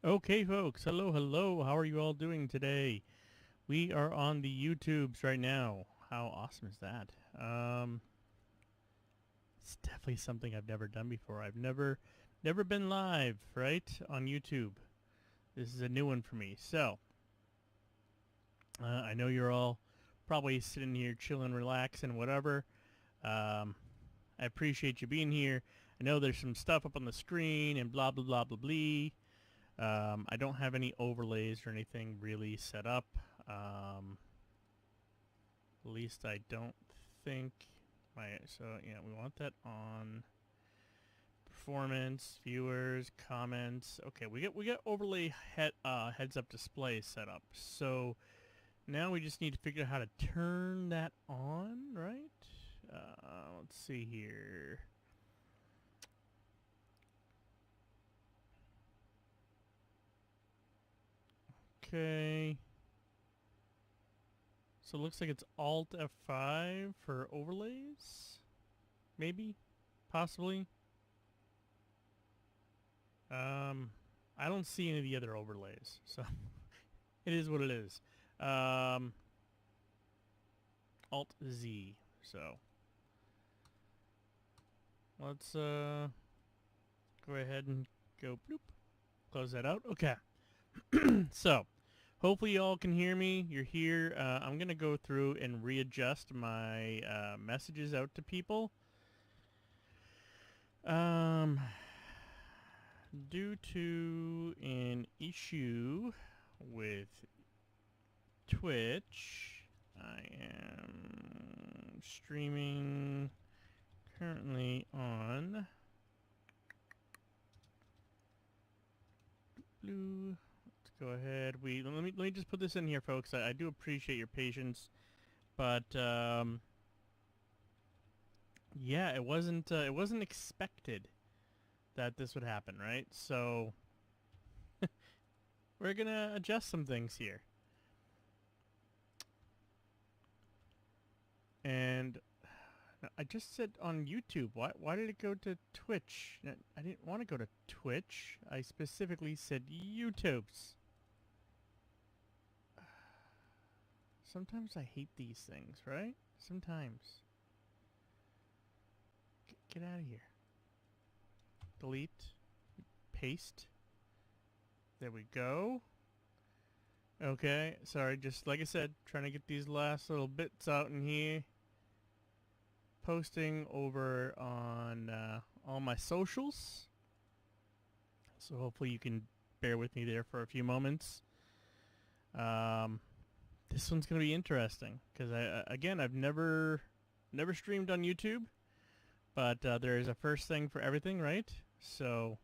Okay, folks. Hello, hello. How are you all doing today? We are on the YouTubes right now. How awesome is that? It's definitely something I've never done before. I've never been live, right, on YouTube. This is a new one for me. So, I know you're all probably sitting here chilling, relaxing, whatever. Um, I appreciate you being here. I know there's some stuff up on the screen and blah, blah, blah, blah, blah. I don't have any overlays or anything really set up. At least I don't think so yeah, we want that on performance, viewers, comments. Okay, we got overlay heads up display set up. So now we just need to figure out how to turn that on, right? Let's see here. Okay. So it looks like it's Alt F5 for overlays. Maybe? Possibly? I don't see any of the other overlays, so it is what it is. Alt Z. So let's go ahead and go bloop. Close that out. Okay. So hopefully y'all can hear me. You're here. I'm gonna go through and readjust my messages out to people. Due to an issue with Twitch, I am streaming currently on Blue. Let's go ahead. Let me just put this in here, folks. I do appreciate your patience, but yeah, it wasn't expected that this would happen, right? So we're gonna adjust some things here. And I just said on YouTube. Why did it go to Twitch? I didn't want to go to Twitch. I specifically said YouTube's. Sometimes I hate these things, right? Sometimes. Get out of here. Delete. Paste. There we go. Okay, sorry, just like I said, trying to get these last little bits out in here. Posting over on all my socials. So hopefully you can bear with me there for a few moments. This one's going to be interesting because I've never streamed on YouTube, but there is a first thing for everything, right? So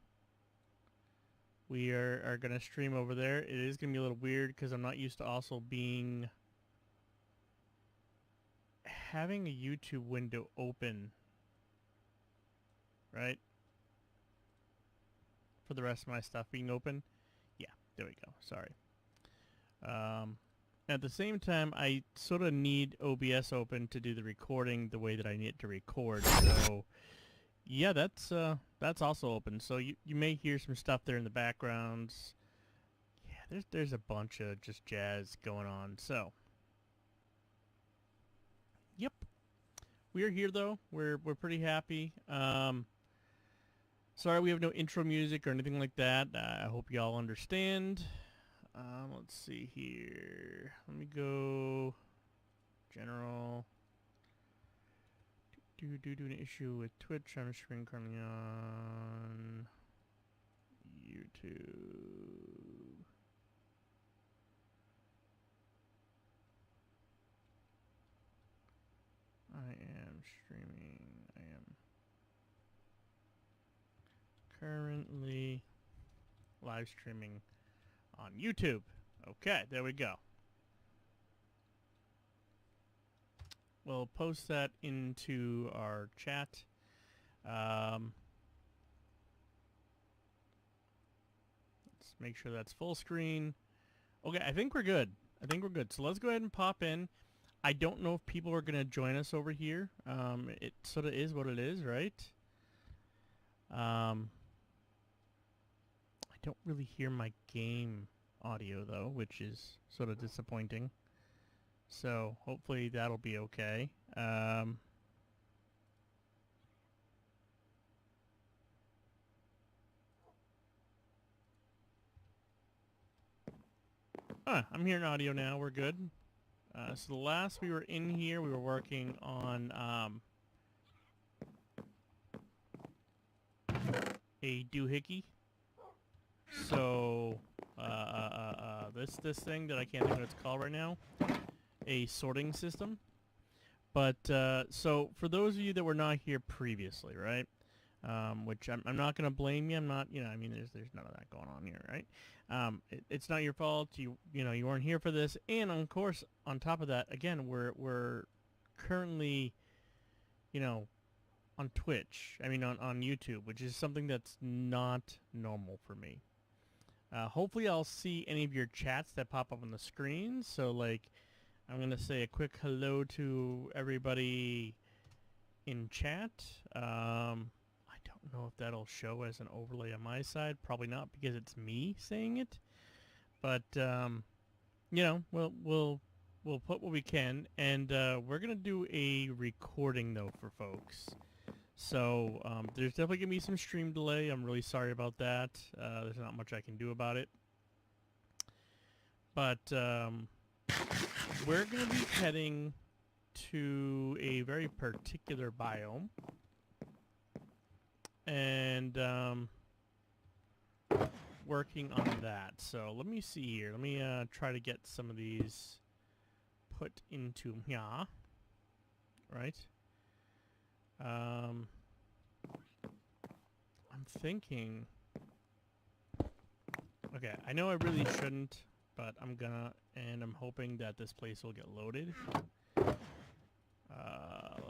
we are going to stream over there. It is going to be a little weird because I'm not used to also having a YouTube window open, right? For the rest of my stuff being open. Yeah, there we go. Sorry. At the same time, I sort of need OBS open to do the recording the way that I need to record. So, yeah, that's also open. So you may hear some stuff there in the backgrounds. Yeah, there's a bunch of just jazz going on. So, yep, we are here though. We're pretty happy. Sorry we have no intro music or anything like that. I hope y'all understand. Let's see here. Let me go general. Do an issue with Twitch. I'm streaming currently on YouTube. I am currently live streaming on YouTube. Okay, there we go. We'll post that into our chat. Let's make sure that's full screen. Okay, I think we're good. So let's go ahead and pop in. I don't know if people are going to join us over here. It sort of is what it is, right? I don't really hear my game audio though, which is sort of disappointing. So hopefully that'll be okay. I'm hearing audio now. We're good. So the last we were in here, we were working on a doohickey. So this thing that I can't think of what it's called right now, a sorting system. But so for those of you that were not here previously, right? Which I'm not gonna blame you. I'm not, I mean, there's none of that going on here, right? It's not your fault. You weren't here for this, and of course, on top of that, again, we're currently, on Twitch. I mean, on YouTube, which is something that's not normal for me. Hopefully, I'll see any of your chats that pop up on the screen. So, like, I'm gonna say a quick hello to everybody in chat. I don't know if that'll show as an overlay on my side. Probably not, because it's me saying it. But we'll put what we can, and we're gonna do a recording though for folks. So there's definitely gonna be some stream delay. I'm really sorry about that. There's not much I can do about it. But we're gonna be heading to a very particular biome. And working on that. So let me see here. Let me try to get some of these put into here. Right? I'm thinking... Okay, I know I really shouldn't, but I'm gonna, and I'm hoping that this place will get loaded.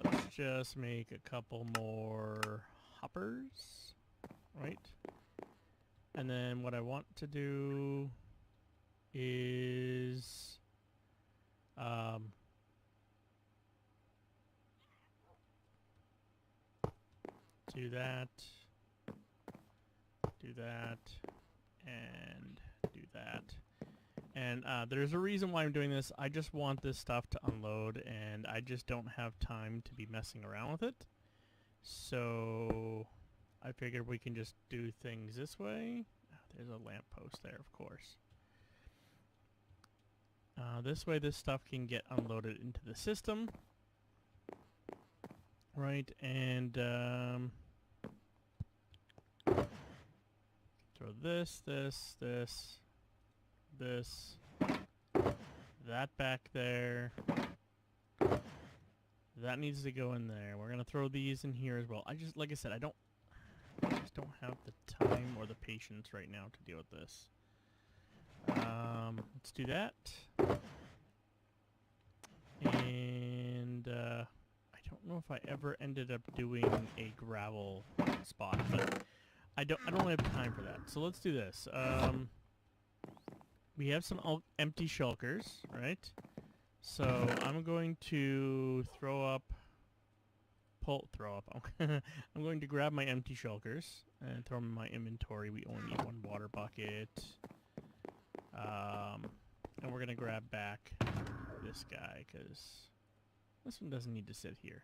Let's just make a couple more hoppers, right? And then what I want to do is do that, and do that. And there's a reason why I'm doing this. I just want this stuff to unload, and I just don't have time to be messing around with it. So I figured we can just do things this way. There's a lamppost there, of course. This way this stuff can get unloaded into the system. Right, and throw this, that back there. That needs to go in there. We're gonna throw these in here as well. Like I said, I just don't have the time or the patience right now to deal with this. Let's do that. And I don't know if I ever ended up doing a gravel spot, but I don't really have time for that. So let's do this. We have some empty shulkers, right? So I'm going to I'm going to grab my empty shulkers and throw them in my inventory. We only need one water bucket. And we're going to grab back this guy because this one doesn't need to sit here.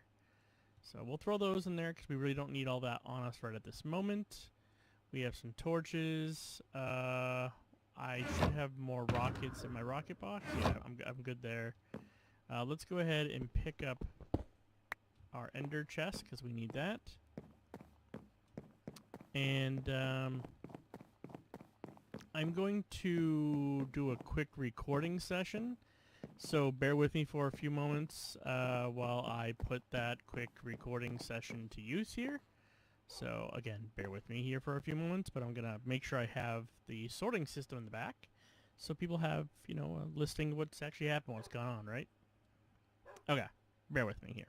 So we'll throw those in there because we really don't need all that on us right at this moment. We have some torches. I should have more rockets in my rocket box. Yeah, I'm good there. Let's go ahead and pick up our ender chest because we need that. And I'm going to do a quick recording session. So bear with me for a few moments while I put that quick recording session to use here. So again, bear with me here for a few moments, but I'm going to make sure I have the sorting system in the back so people have, a listing of what's actually happened, what's gone on, right? Okay, bear with me here.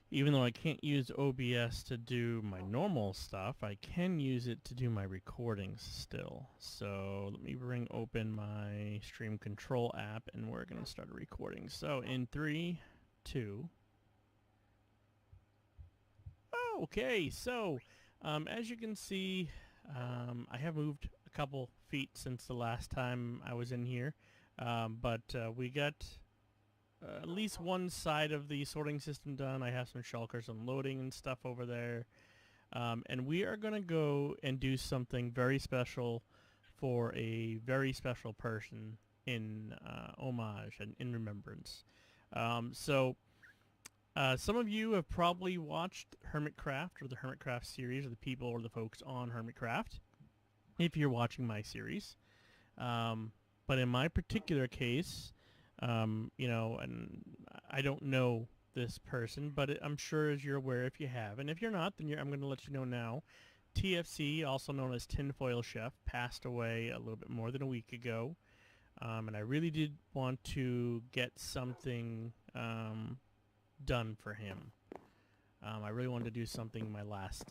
Even though I can't use OBS to do my normal stuff, I can use it to do my recordings still. So let me bring open my stream control app and we're going to start a recording. So in 3, 2... Okay, so As you can see, I have moved a couple feet since the last time I was in here, but we got at least one side of the sorting system done. I have some shulkers unloading and stuff over there, and we are going to go and do something very special for a very special person in homage and in remembrance. Some of you have probably watched Hermitcraft or the Hermitcraft series, or the people or the folks on Hermitcraft, if you're watching my series. But in my particular case, you know, and I don't know this person, but I'm sure as you're aware if you have. And if you're not, then I'm going to let you know now. TFC, also known as Tinfoil Chef, passed away a little bit more than a week ago. And I really did want to get something done for him. I really wanted to do something in my last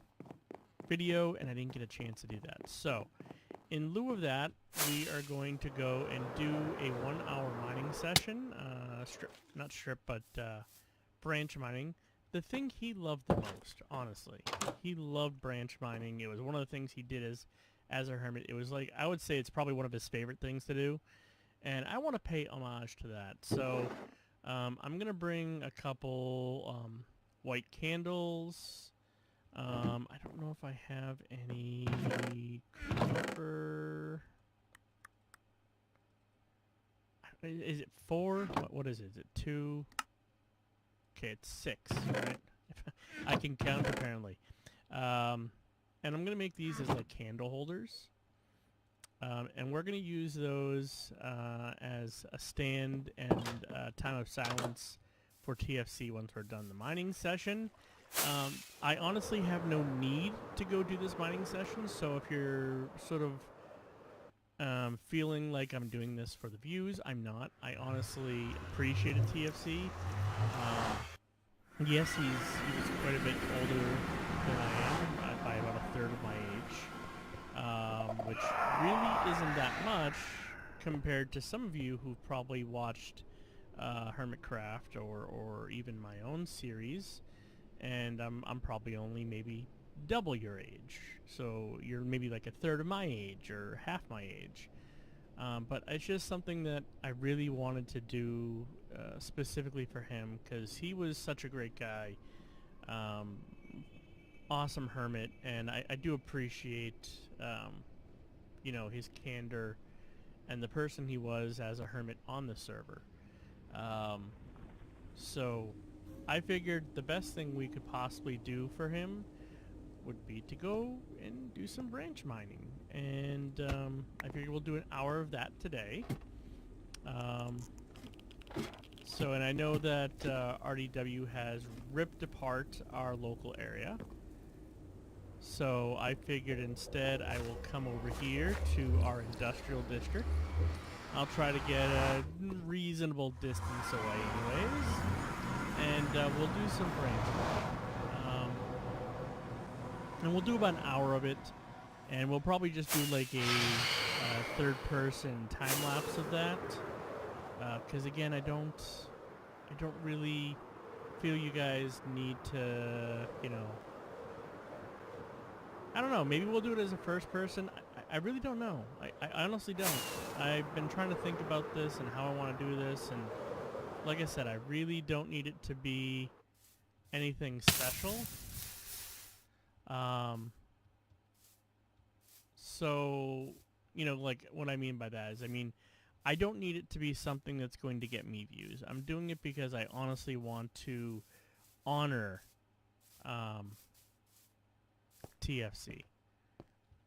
video, and I didn't get a chance to do that. So, in lieu of that, we are going to go and do a 1-hour mining session. Branch mining. The thing he loved the most, honestly. He loved branch mining. It was one of the things he did as a hermit. It was like, I would say it's probably one of his favorite things to do. And I want to pay homage to that. So, I'm going to bring a couple white candles. I don't know if I have any copper. Is it 4? What is it? Is it 2? Okay, it's 6, right? I can count apparently. And I'm going to make these as like candle holders. And we're going to use those as a stand and time of silence for TFC once we're done the mining session. I honestly have no need to go do this mining session, so if you're sort of feeling like I'm doing this for the views, I'm not. I honestly appreciated TFC. Yes, he was quite a bit older than I am, by about a third of my age. Which really isn't that much compared to some of you who've probably watched Hermitcraft or even my own series, and I'm probably only maybe double your age, so you're maybe like a third of my age or half my age. But it's just something that I really wanted to do specifically for him because he was such a great guy. Awesome hermit, and I do appreciate you know, his candor and the person he was as a hermit on the server. So I figured the best thing we could possibly do for him would be to go and do some branch mining, and I figured we'll do an hour of that today. And I know that RDW has ripped apart our local area, so I figured instead I will come over here to our industrial district. I'll try to get a reasonable distance away anyways, and we'll do some branch mining. And we'll do about an hour of it, and we'll probably just do like a third-person time-lapse of that, because again, I don't really feel you guys need to, you know, I don't know, maybe we'll do it as a first person. I really don't know. I honestly don't. I've been trying to think about this and how I want to do this, and like I said, I really don't need it to be anything special. So, you know, like what I mean by that is, I mean, I don't need it to be something that's going to get me views. I'm doing it because I honestly want to honor TFC.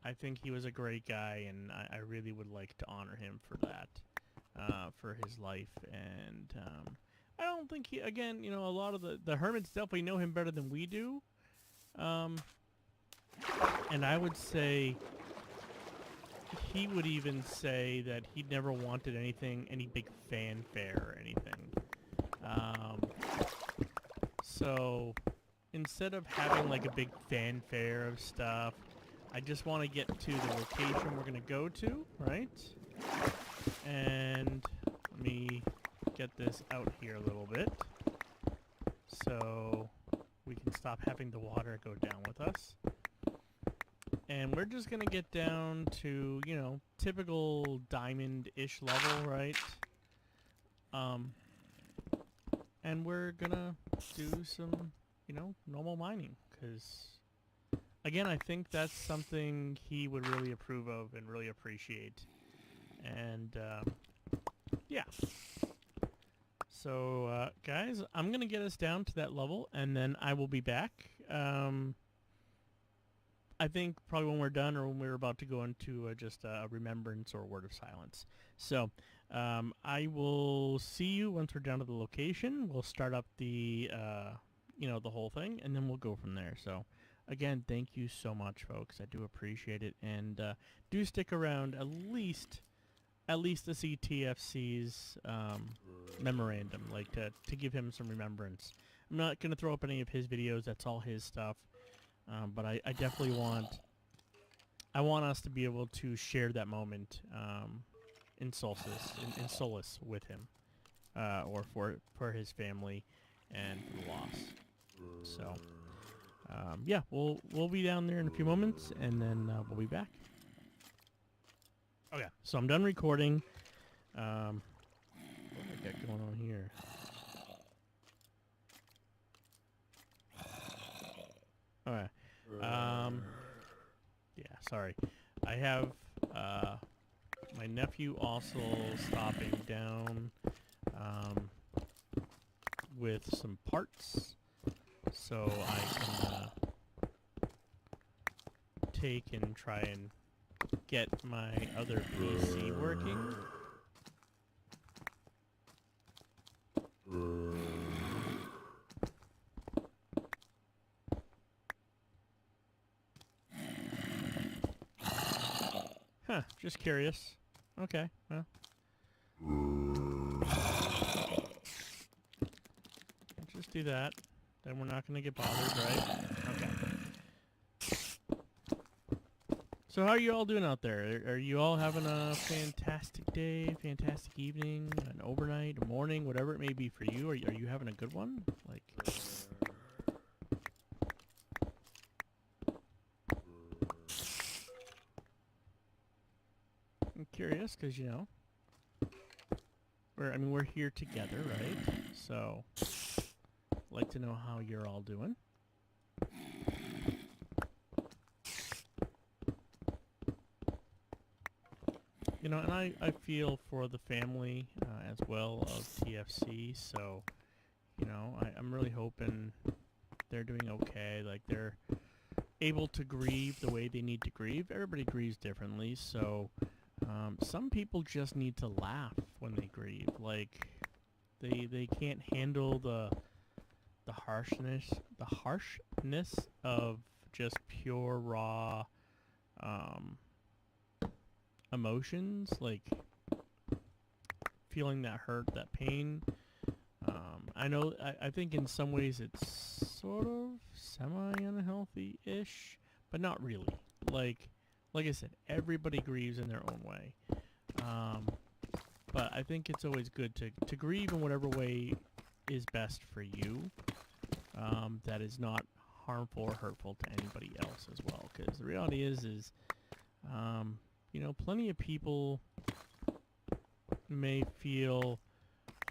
I think he was a great guy, and I really would like to honor him for that, for his life. And I don't think he, again, you know, a lot of the hermits definitely know him better than we do. And I would say he would even say that he never wanted anything, any big fanfare or anything. So instead of having like a big fanfare of stuff, I just want to get to the location we're going to go to, right? And let me get this out here a little bit so we can stop having the water go down with us. And we're just gonna get down to, you know, typical diamond-ish level, right? And we're gonna do some, you know, normal mining, because, again, I think that's something he would really approve of and really appreciate. And, yeah. So, guys, I'm gonna get us down to that level, and then I will be back. I think probably when we're done, or when we're about to go into just a remembrance or a word of silence. So I will see you once we're down to the location. We'll start up the you know, the whole thing, and then we'll go from there. So again, thank you so much, folks. I do appreciate it, and do stick around at least to see TFC's memorandum, like to give him some remembrance. I'm not gonna throw up any of his videos. That's all his stuff. But I definitely want us to be able to share that moment in solace with him, or for his family and for the loss. So yeah, we'll be down there in a few moments, and then we'll be back. Okay, so I'm done recording. What do I got going on here? Okay. Yeah, sorry. I have my nephew also stopping down with some parts, so I can take and try and get my other PC working. Huh, just curious. Okay, well. Just do that. Then we're not going to get bothered, right? Okay. So how are you all doing out there? Are you all having a fantastic day, fantastic evening, an overnight, a morning, whatever it may be for you? Are you having a good one? Like... I'm curious, because, you know, we're here together, right? So, I'd like to know how you're all doing. You know, and I feel for the family as well of TFC, so, you know, I'm really hoping they're doing okay, like they're able to grieve the way they need to grieve. Everybody grieves differently, so some people just need to laugh when they grieve. Like, they can't handle the harshness of just pure raw emotions, like feeling that hurt, that pain. I think in some ways it's sort of semi-unhealthy-ish, but not really. Like I said, everybody grieves in their own way. But I think it's always good to grieve in whatever way is best for you, that is not harmful or hurtful to anybody else as well. Because the reality is you know, plenty of people may feel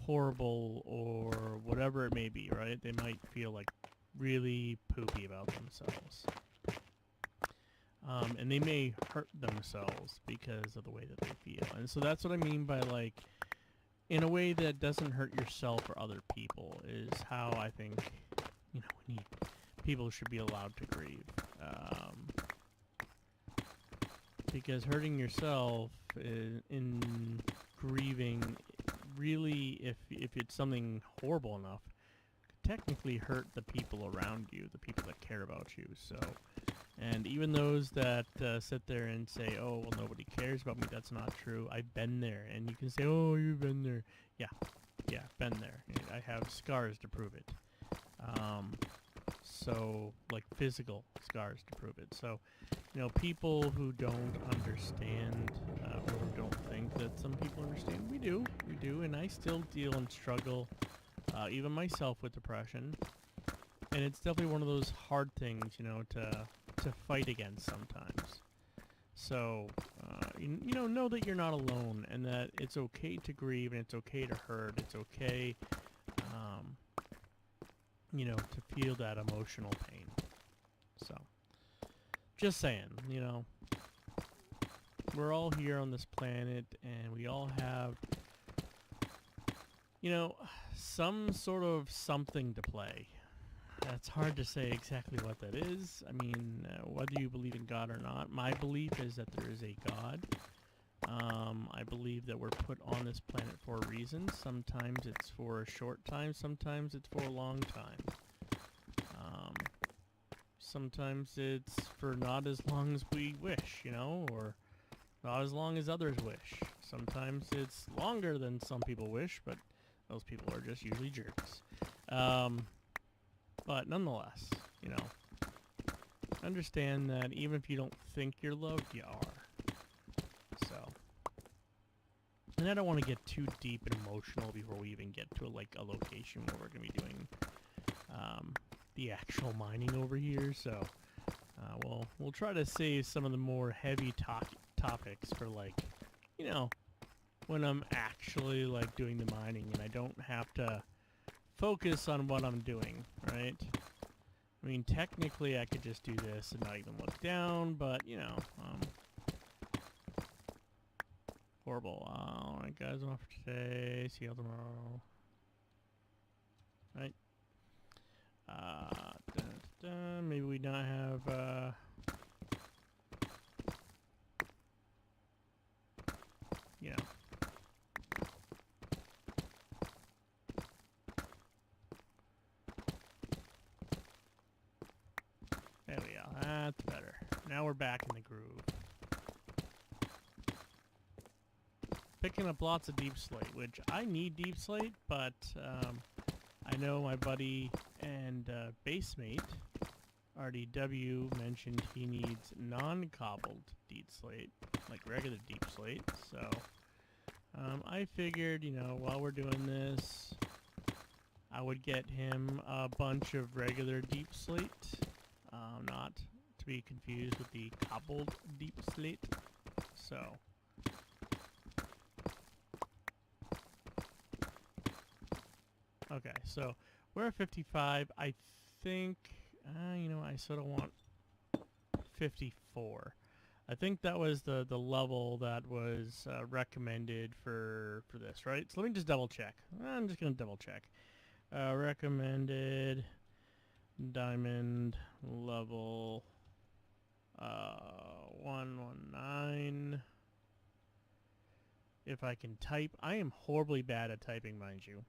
horrible or whatever it may be, right? They might feel like really poopy about themselves. And they may hurt themselves because of the way that they feel. And so that's what I mean by, like, in a way that doesn't hurt yourself or other people is how I think, you know, people should be allowed to grieve. Because hurting yourself in grieving, really, if it's something horrible enough, could technically hurt the people around you, the people that care about you. So, and even those that sit there and say, oh, well, nobody cares about me, that's not true. I've been there. And you can say, oh, you've been there. Yeah, been there. I have scars to prove it. So, like, physical scars to prove it. So, you know, people who don't understand, or who don't think that some people understand, we do, and I still deal and struggle, even myself, with depression. And it's definitely one of those hard things, you know, to to fight against sometimes. So, know that you're not alone, and that it's okay to grieve, and it's okay to hurt. It's okay, to feel that emotional pain. So, just saying, we're all here on this planet, and we all have, some sort of something to play. It's hard to say exactly what that is. I mean, whether you believe in God or not, my belief is that there is a God. I believe that we're put on this planet for a reason. Sometimes it's for a short time, sometimes it's for a long time. Sometimes it's for not as long as we wish, or not as long as others wish. Sometimes it's longer than some people wish, but those people are just usually jerks. But nonetheless, understand that even if you don't think you're loved, you are. So, and I don't want to get too deep and emotional before we even get to a location where we're going to be doing the actual mining over here. So, we'll try to save some of the more heavy topics for when I'm actually doing the mining and I don't have to focus on what I'm doing, right? I mean, technically I could just do this and not even look down, but horrible. Alright guys, I'm off for today. See you tomorrow. Right? Maybe we not have there we go. That's better. Now we're back in the groove. Picking up lots of deep slate, which I need deep slate, but I know my buddy and basemate, RDW, mentioned he needs non-cobbled deep slate, like regular deep slate, so I figured, while we're doing this, I would get him a bunch of regular deep slate, not to be confused with the cobbled deep slate, so... Okay, so we're at 55. I think, I sort of want 54. I think that was the level that was recommended for this, right? So let me just double check. I'm just going to double check. Recommended diamond level 119. If I can type. I am horribly bad at typing, mind you.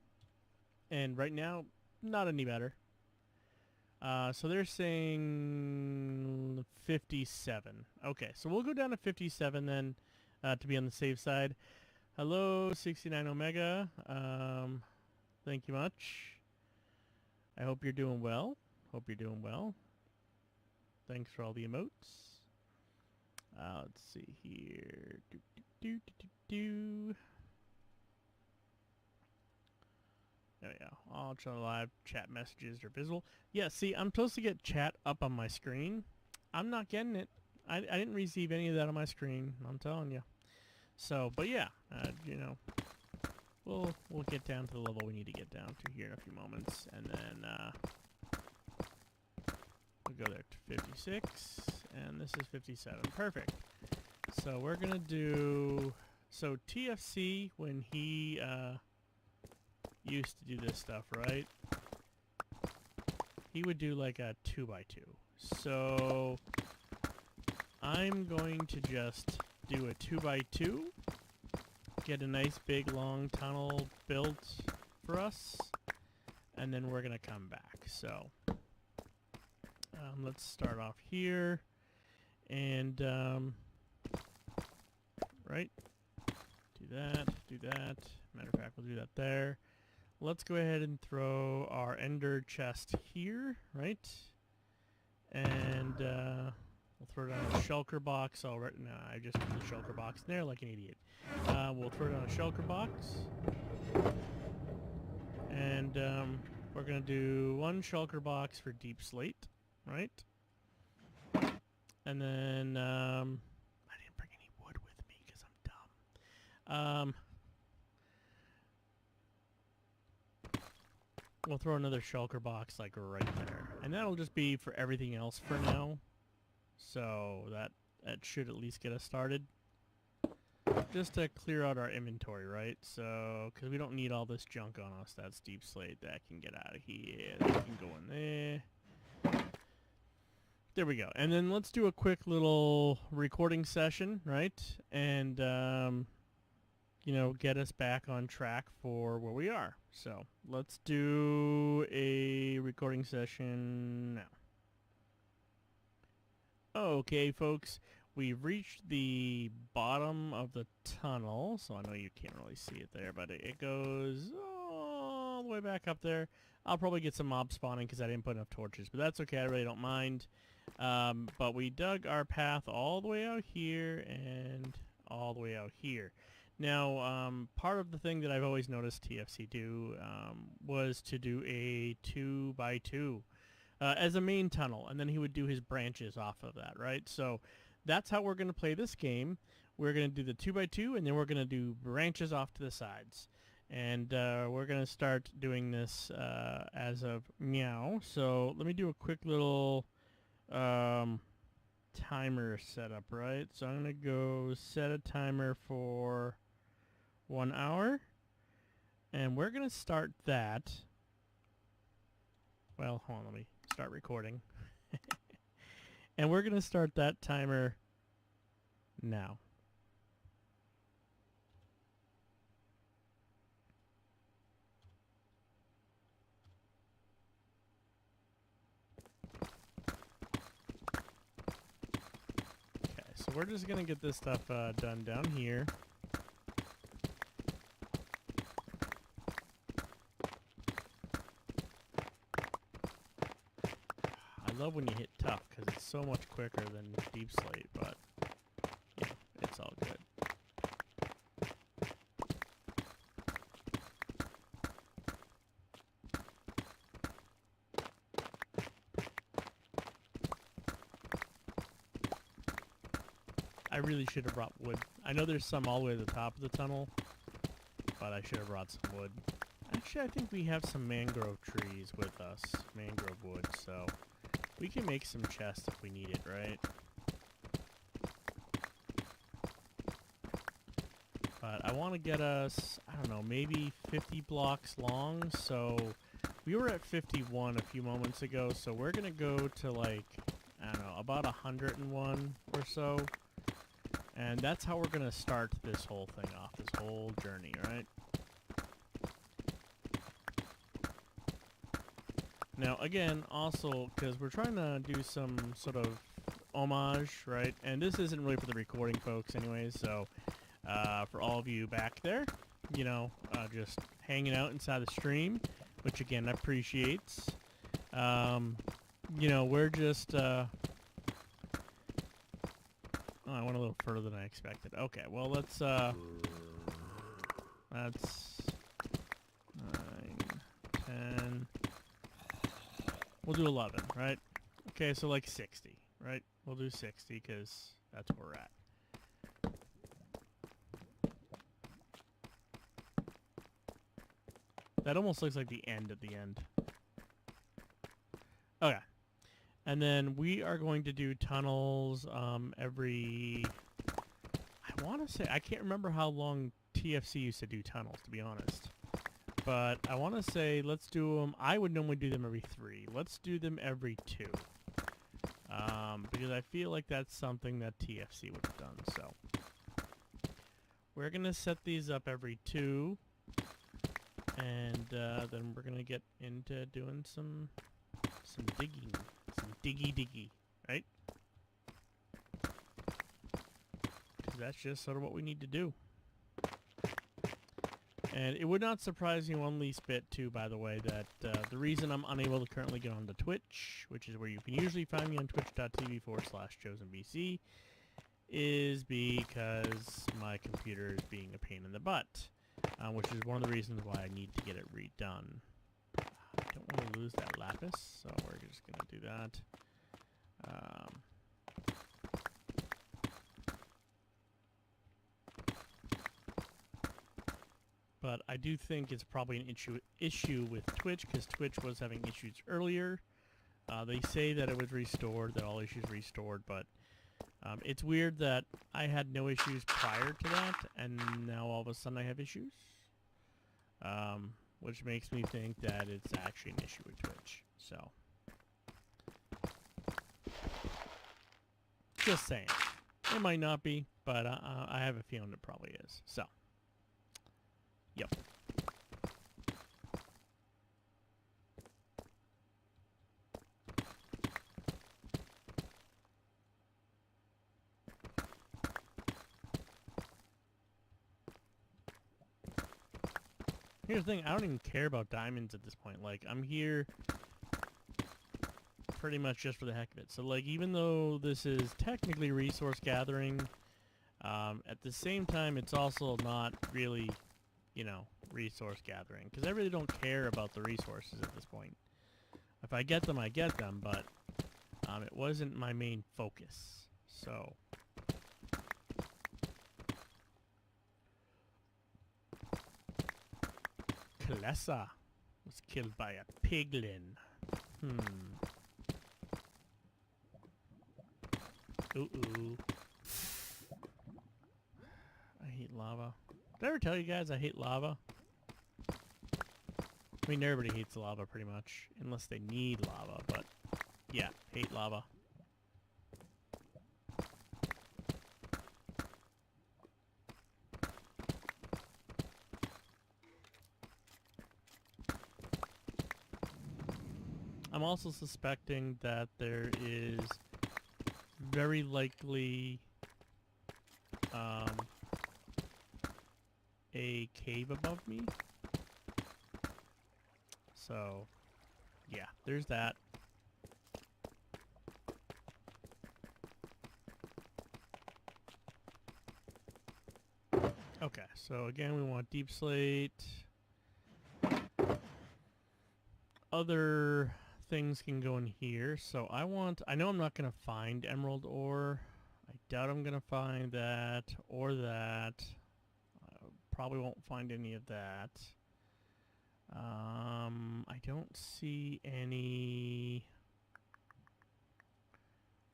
And right now, not any better. So they're saying 57. Okay, so we'll go down to 57 then, to be on the safe side. Hello, 69 Omega. Thank you much. I hope you're doing well. Hope you're doing well. Thanks for all the emotes. Let's see here. There we go. All live chat messages are visible. Yeah, see, I'm supposed to get chat up on my screen. I'm not getting it. I didn't receive any of that on my screen. I'm telling you. So, but yeah, we'll get down to the level we need to get down to here in a few moments, and then we'll go there to 56, and this is 57. Perfect. So we're gonna do TFC when he used to do this stuff, right? He would do like a 2x2. So I'm going to just do a 2x2, get a nice big long tunnel built for us, and then we're gonna come back. So let's start off here, and right, do that. Matter of fact, we'll do that there. Let's go ahead and throw our ender chest here, right? And we'll throw down a shulker box. No, I just put the shulker box in there like an idiot. We'll throw down a shulker box. And we're going to do one shulker box for deep slate, right? And then, I didn't bring any wood with me because I'm dumb. We'll throw another shulker box like right there. And that'll just be for everything else for now. So that should at least get us started. Just to clear out our inventory, right? So, because we don't need all this junk on us. That's deep slate. That can get out of here. That can go in there. There we go. And then let's do a quick little recording session, right? And, you know, get us back on track for where we are. So let's do a recording session now. Okay, folks. We've reached the bottom of the tunnel, so I know you can't really see it there, but it goes all the way back up there. I'll probably get some mob spawning because I didn't put enough torches, but that's okay. I really don't mind. But we dug our path all the way out here and all the way out here. Now, part of the thing that I've always noticed TFC do was to do a 2x2 as a main tunnel, and then he would do his branches off of that, right? So that's how we're going to play this game. We're going to do the 2x2, and then we're going to do branches off to the sides. And we're going to start doing this as of now. So let me do a quick little timer setup, right? So I'm going to go set a timer for 1 hour. And we're going to start that. Well, hold on, let me start recording. And we're going to start that timer now. Okay, so we're just going to get this stuff done down here. I love when you hit tough because it's so much quicker than deep slate, but yeah, it's all good. I really should have brought wood. I know there's some all the way to the top of the tunnel, but I should have brought some wood. Actually, I think we have some mangrove trees with us, mangrove wood, so we can make some chests if we need it, right? But I want to get us, I don't know, maybe 50 blocks long. So we were at 51 a few moments ago, so we're going to go to like, I don't know, about 101 or so. And that's how we're going to start this whole thing off, this whole journey, right? Now, again, also, because we're trying to do some sort of homage, right? And this isn't really for the recording folks anyways, so for all of you back there, you know, just hanging out inside the stream, which, again, appreciates. You know, we're just... oh, I went a little further than I expected. Okay, well, let's... that's 9, 10... We'll do 11, right? Okay, so like 60, right? We'll do 60 because that's where we're at. That almost looks like the end at the end. Okay. And then we are going to do tunnels every... I want to say... I can't remember how long TFC used to do tunnels, to be honest. But I want to say, let's do them... I would normally do them every 3. Let's do them every 2. Because I feel like that's something that TFC would have done, so... We're going to set these up every 2. And then we're going to get into doing some digging. Some diggy, right? Because that's just sort of what we need to do. And it would not surprise you one least bit, too, by the way, that the reason I'm unable to currently get onto Twitch, which is where you can usually find me on twitch.tv/chosenbc, is because my computer is being a pain in the butt, which is one of the reasons why I need to get it redone. I don't want to lose that lapis, so we're just going to do that. but I do think it's probably an issue with Twitch, because Twitch was having issues earlier. They say that it was restored, that all issues restored, but it's weird that I had no issues prior to that, and now all of a sudden I have issues. Which makes me think that it's actually an issue with Twitch. So, just saying. It might not be, but I have a feeling it probably is. So, yep. Here's the thing, I don't even care about diamonds at this point. Like, I'm here pretty much just for the heck of it. So, like, even though this is technically resource gathering, at the same time, it's also not really, you know, resource gathering. Because I really don't care about the resources at this point. If I get them, I get them, but it wasn't my main focus. So... Klessa was killed by a piglin. Ooh. I hate lava. Did I ever tell you guys I hate lava? I mean, everybody hates lava pretty much, unless they need lava, but yeah, hate lava. I'm also suspecting that there is very likely a cave above me. So, yeah, there's that. Okay, so again, we want deep slate. Other things can go in here. So I know I'm not going to find emerald ore. I doubt I'm going to find that or that. I probably won't find any of that. I don't see any...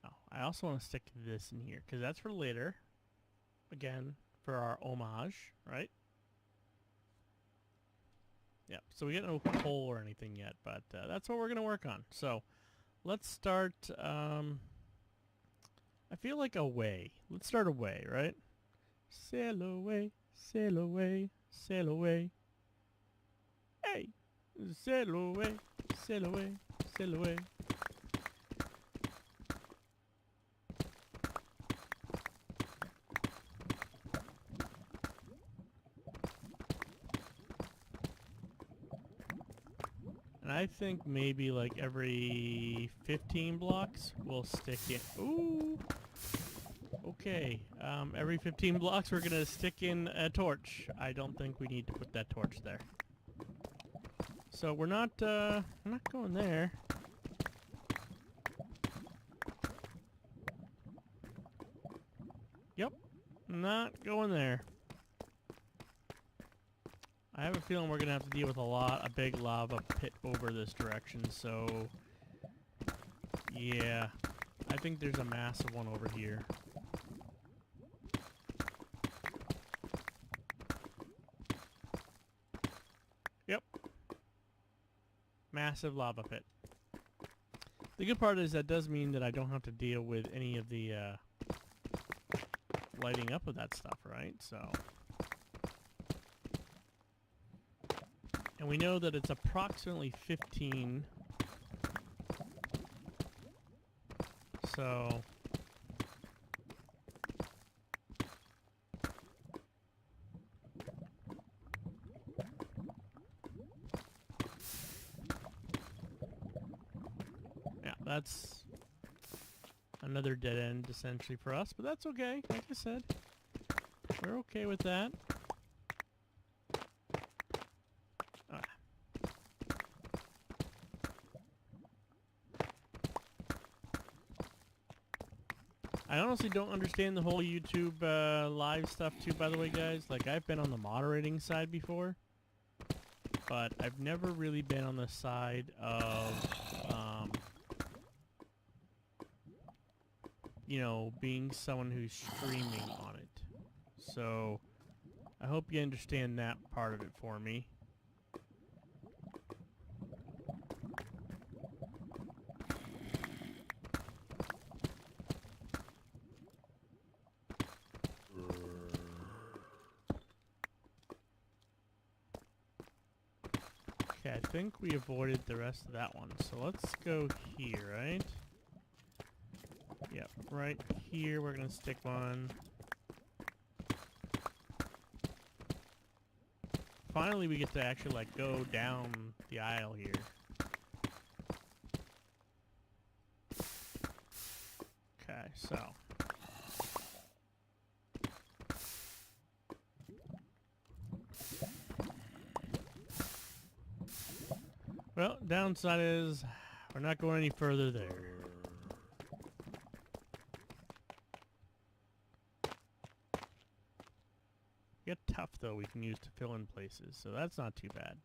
Oh, I also want to stick this in here because that's for later. Again, for our homage, right? Yep, so we get no coal or anything yet, but that's what we're going to work on. So, let's start, I feel like away. Let's start away, right? Sail away, sail away, sail away. Hey! Sail away, sail away, sail away. And I think maybe like every 15 blocks we'll stick in. Ooh! Okay, every 15 blocks we're gonna stick in a torch. I don't think we need to put that torch there. So we're not going there. Yep, not going there. I have a feeling we're gonna have to deal with a big lava pit over this direction, so yeah, I think there's a massive one over here. Yep. Massive lava pit. The good part is that does mean that I don't have to deal with any of the lighting up of that stuff, right? So... And we know that it's approximately 15. So... yeah, that's another dead end essentially for us, but that's okay. Like I said, we're okay with that. I honestly don't understand the whole YouTube live stuff too, by the way, guys. Like, I've been on the moderating side before, but I've never really been on the side of, you know, being someone who's streaming on it. So, I hope you understand that part of it for me. Okay, I think we avoided the rest of that one. So let's go here, right? Yep, right here we're gonna stick one. Finally we get to actually like go down the aisle here. Okay, so well, downside is we're not going any further there. We got tough though we can use to fill in places, so that's not too bad.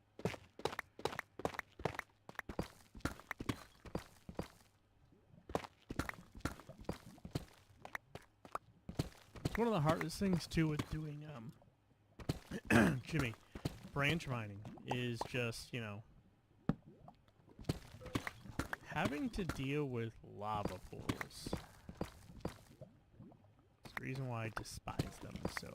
It's one of the hardest things too with doing excuse me, branch mining is just, you know, having to deal with lava pools. It's the reason why I despise them so.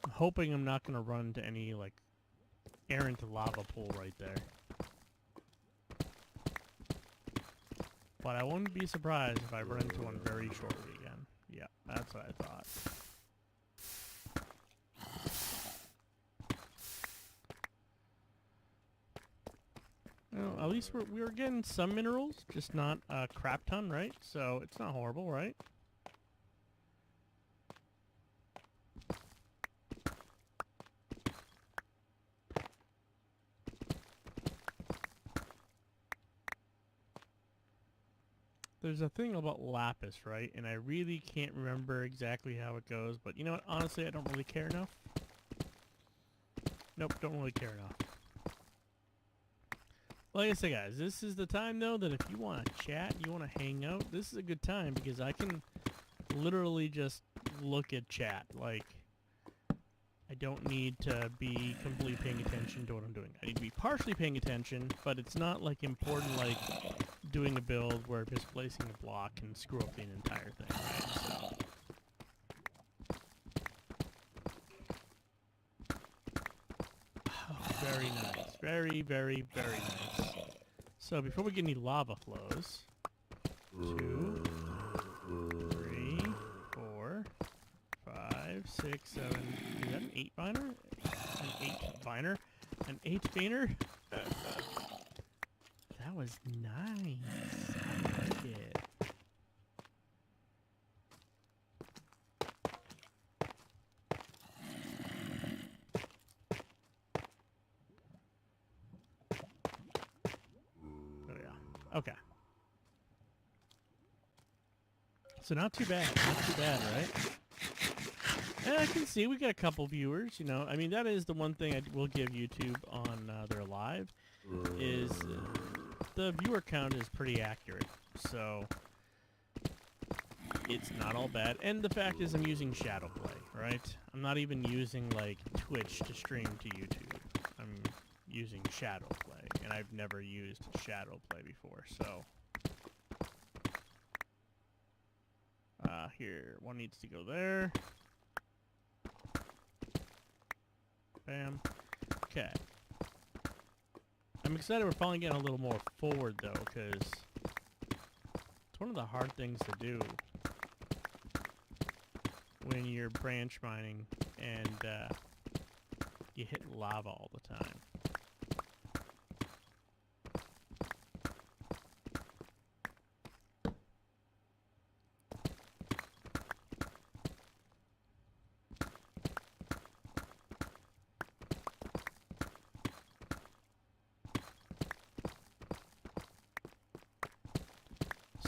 I'm hoping I'm not gonna run into any like errant lava pool right there. But I wouldn't be surprised if I run into one very shortly again. Yeah, that's what I thought. Well, at least we're getting some minerals, just not a crap ton, right? So it's not horrible, right? There's a thing about lapis, right? And I really can't remember exactly how it goes, but you know what? Honestly, I don't really care enough. Nope, don't really care enough. Like I said, guys, this is the time, though, that if you want to chat, you want to hang out, this is a good time because I can literally just look at chat. Like, I don't need to be completely paying attention to what I'm doing. I need to be partially paying attention, but it's not, like, important, like, doing a build where just placing a block can screw up the entire thing, right? So. Oh, very nice. Very, very, very nice. So before we get any lava flows, 2, 3, 4, 5, 6, 7. Is that an 8 viner? An 8 viner? An 8 viner? That was nice. I like it. There we go. Okay. So not too bad. Not too bad, right? And I can see we got a couple viewers, you know. I mean, that is the one thing I will give YouTube on their live is the viewer count is pretty accurate. So it's not all bad. And the fact is I'm using Shadowplay, right? I'm not even using, like, Twitch to stream to YouTube. I'm using Shadowplay, and I've never used Shadowplay before, so. Here, one needs to go there. Bam. Okay. I'm excited we're finally getting a little more forward, though, because it's one of the hard things to do when you're branch mining and you hit lava all the time.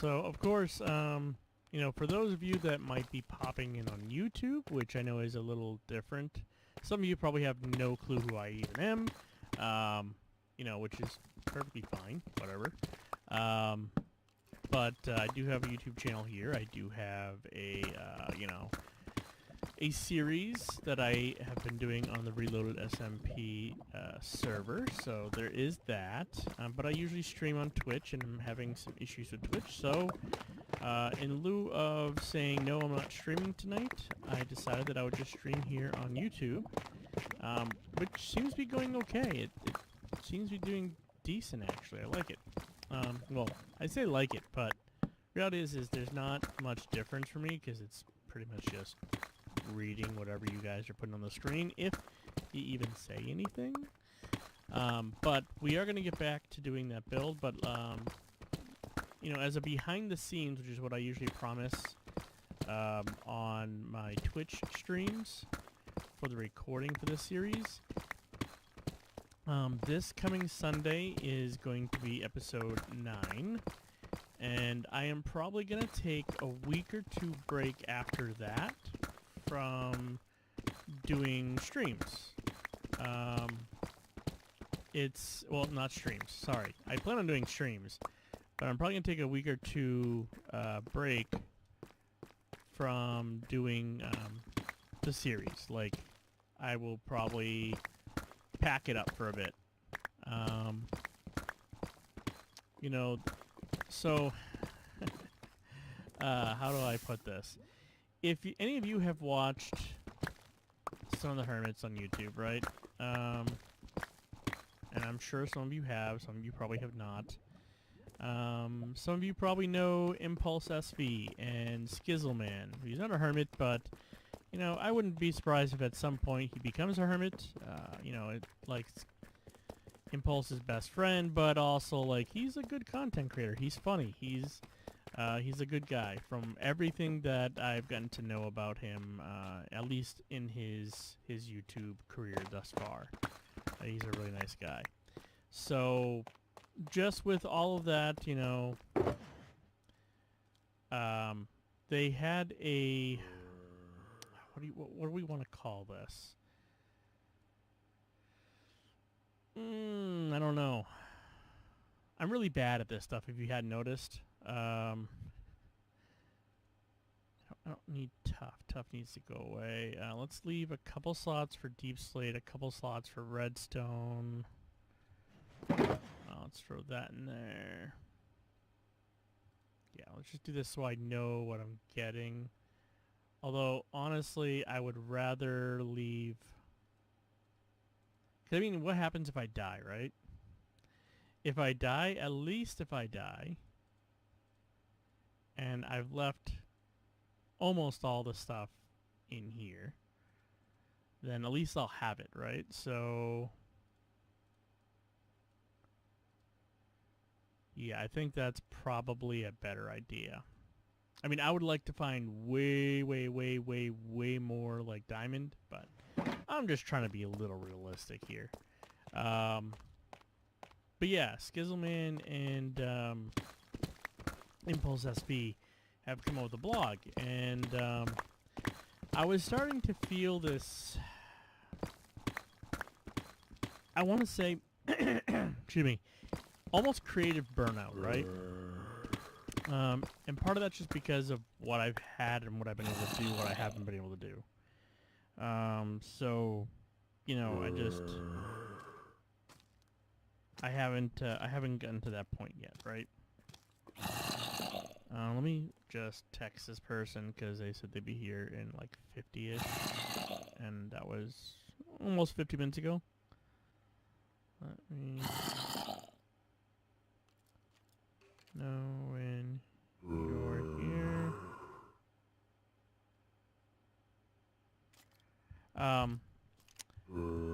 So, of course, you know, for those of you that might be popping in on YouTube, which I know is a little different, some of you probably have no clue who I even am, you know, which is perfectly fine, whatever. But I do have a YouTube channel here. I do have a, you know, a series that I have been doing on the Reloaded SMP server, so there is that. But I usually stream on Twitch, and I'm having some issues with Twitch, so in lieu of saying no, I'm not streaming tonight, I decided that I would just stream here on YouTube, which seems to be going okay. It seems to be doing decent, actually. I like it. Well, I say like it, but reality is there's not much difference for me, because it's pretty much just reading whatever you guys are putting on the screen, if you even say anything. But we are going to get back to doing that build, but you know, as a behind the scenes, which is what I usually promise on my Twitch streams for the recording for this series, this coming Sunday is going to be episode 9, and I am probably going to take a week or two break after that from doing streams. Well, not streams, sorry. I plan on doing streams, but I'm probably going to take a week or two break from doing the series. Like, I will probably pack it up for a bit. You know, so how do I put this? If any of you have watched Son of the Hermits on YouTube, right? And I'm sure some of you have, some of you probably have not. Some of you probably know Impulse SV and Skizzleman. He's not a hermit, but, you know, I wouldn't be surprised if at some point he becomes a hermit. You know, like Impulse's best friend, but also, like, he's a good content creator. He's funny. He's a good guy. From everything that I've gotten to know about him, at least in his YouTube career thus far, he's a really nice guy. So, just with all of that, you know, they had a what do we want to call this? I don't know. I'm really bad at this stuff, if you hadn't noticed. I don't need tough. Tough needs to go away. Let's leave a couple slots for deep slate, a couple slots for redstone. Let's throw that in there. Yeah, let's just do this so I know what I'm getting. Although, honestly, I would rather leave... 'Cause, I mean, what happens if I die, right? If I die, at least if I die, and I've left almost all the stuff in here, then at least I'll have it, right? So... yeah, I think that's probably a better idea. I mean, I would like to find way more, like, diamond, but I'm just trying to be a little realistic here. But yeah, Skizzleman and Impulse SB have come up with a blog, and I was starting to feel this... I want to say... excuse me. Almost creative burnout, right? And part of that's just because of what I've had and what I've been able to do, what I haven't been able to do. So, you know, I haven't gotten to that point yet, right? Let me just text this person, because they said they'd be here in like 50-ish, and that was almost 50 minutes ago. Let me... know when you're here.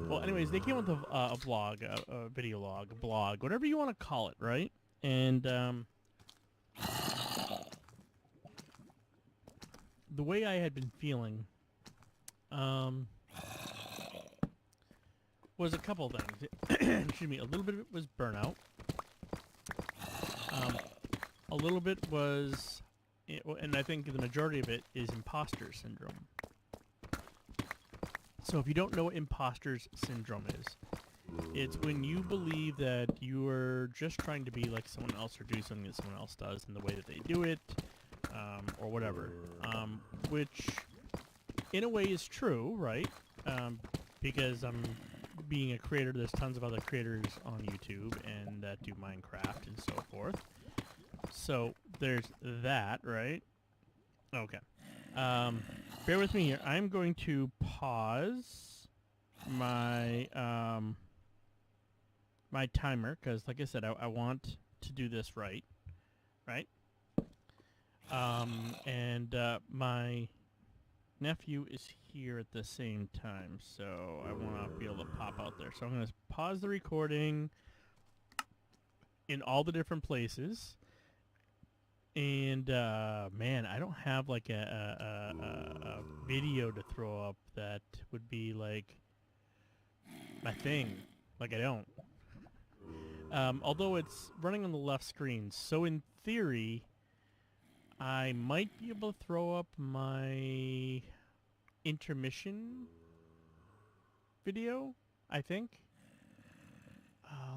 Well, anyways, they came with a vlog, a video log, a blog, whatever you want to call it, right? And the way I had been feeling was a couple things. Excuse me, a little bit of it was burnout. A little bit was, and I think the majority of it is imposter syndrome. So if you don't know what imposter syndrome is, it's when you believe that you are just trying to be like someone else or do something that someone else does in the way that they do it, or whatever, which in a way is true, right? Because I'm being a creator, there's tons of other creators on YouTube and that do Minecraft and so forth. So there's that, right? Okay. Bear with me here. I'm going to pause my my timer because, like I said, I want to do this right, right? And my nephew is here at the same time, so I want to be able to pop out there. So I'm going to pause the recording in all the different places. And man, I don't have like a video to throw up that would be like my thing. Like I don't. Although it's running on the left screen, so in theory, I might be able to throw up my intermission video, I think.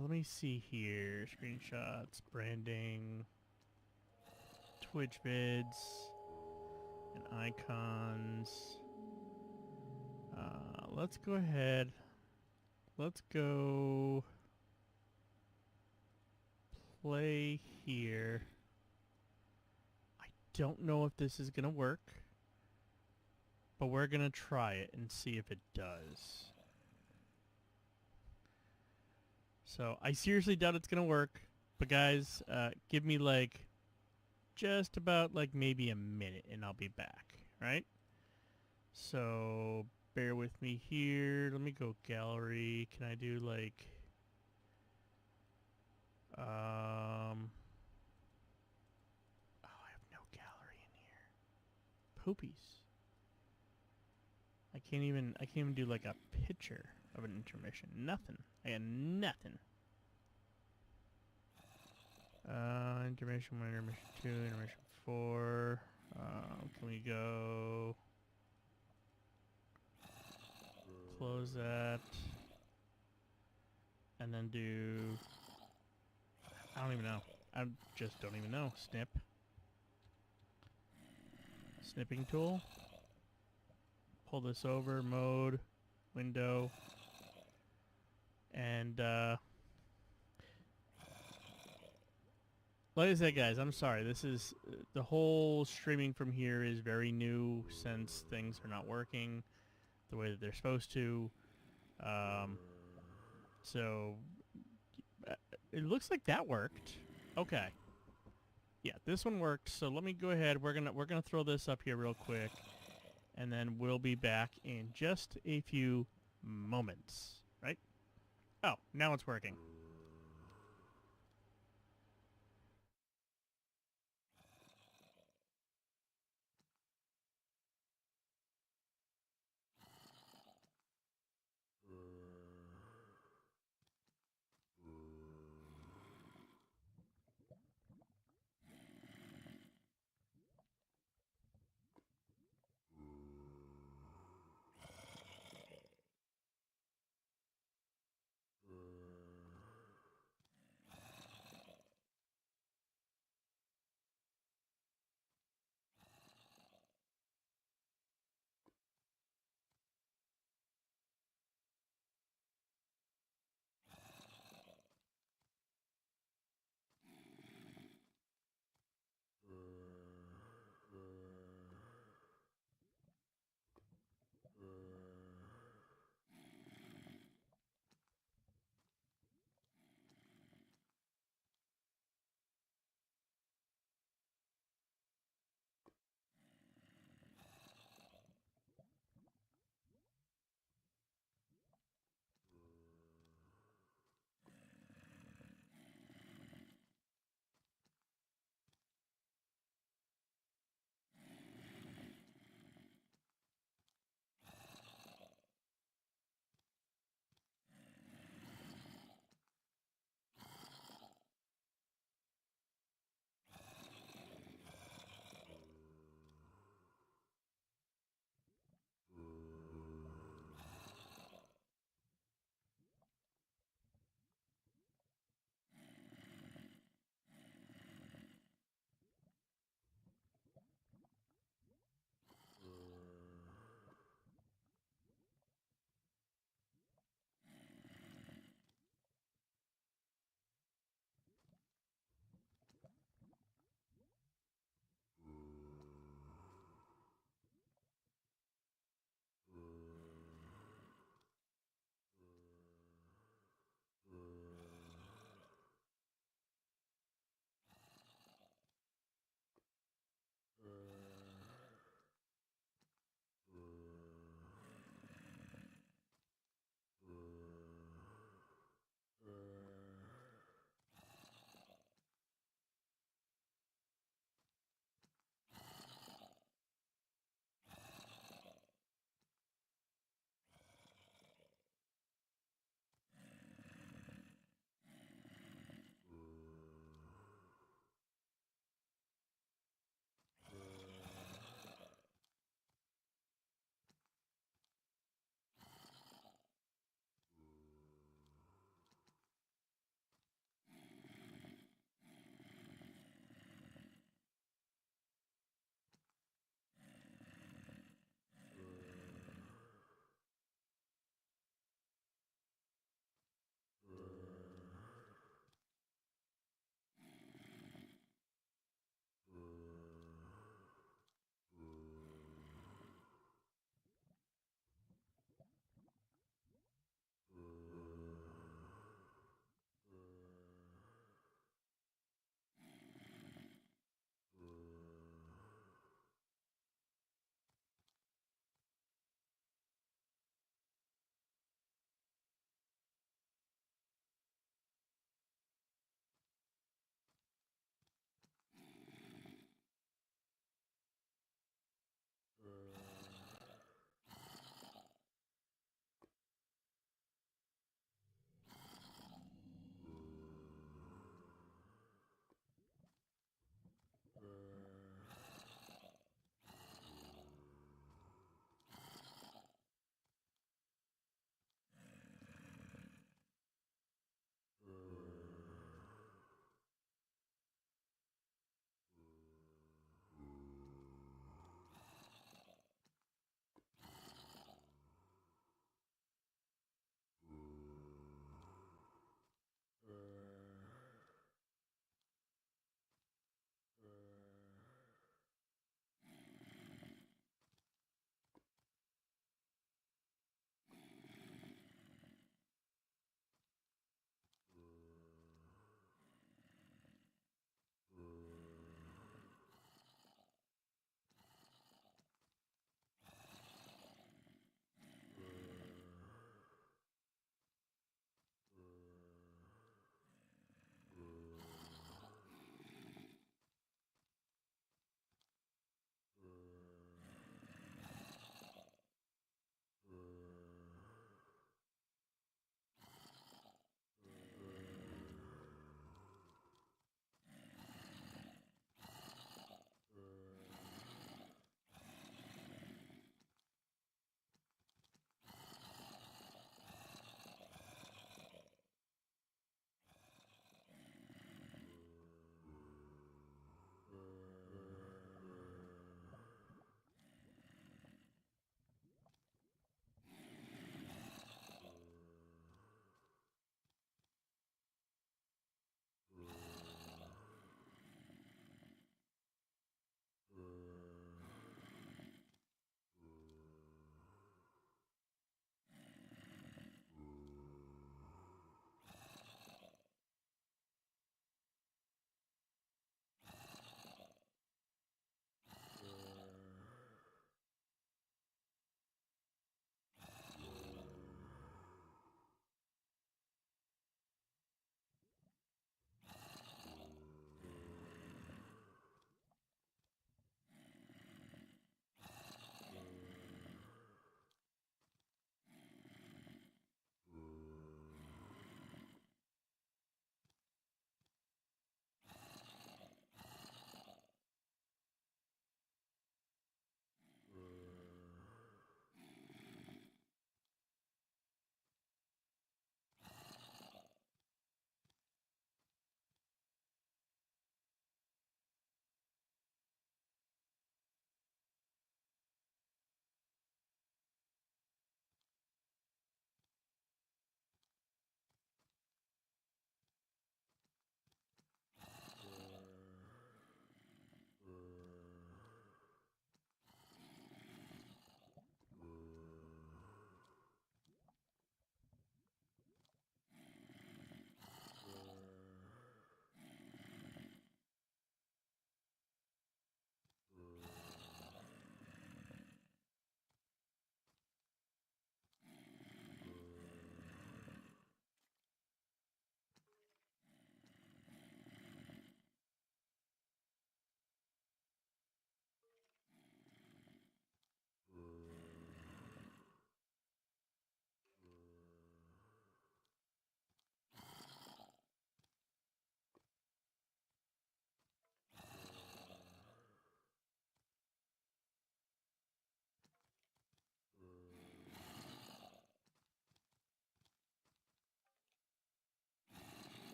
Let me see here. Screenshots, branding, Twitch vids, and icons. Let's go ahead. Let's go play here. I don't know if this is going to work, but we're going to try it and see if it does. So I seriously doubt it's going to work, but guys, give me like just about like maybe a minute and I'll be back, right? So bear with me here. Let me go gallery. Can I do like oh, I have no gallery in here. Poopies. I can't even do like a picture of an intermission. Nothing. I got nothing. Intermission 1, intermission 2, intermission 4. Can we go close that and then do, I don't even know. I just don't even know. Snip. Snipping tool. Pull this over, mode, window, and like I said, guys, I'm sorry. This is the whole streaming from here is very new since things are not working the way that they're supposed to. So it looks like that worked. Okay. Yeah, this one worked. So let me go ahead. We're gonna throw this up here real quick, and then we'll be back in just a few moments. Right? Oh, now it's working.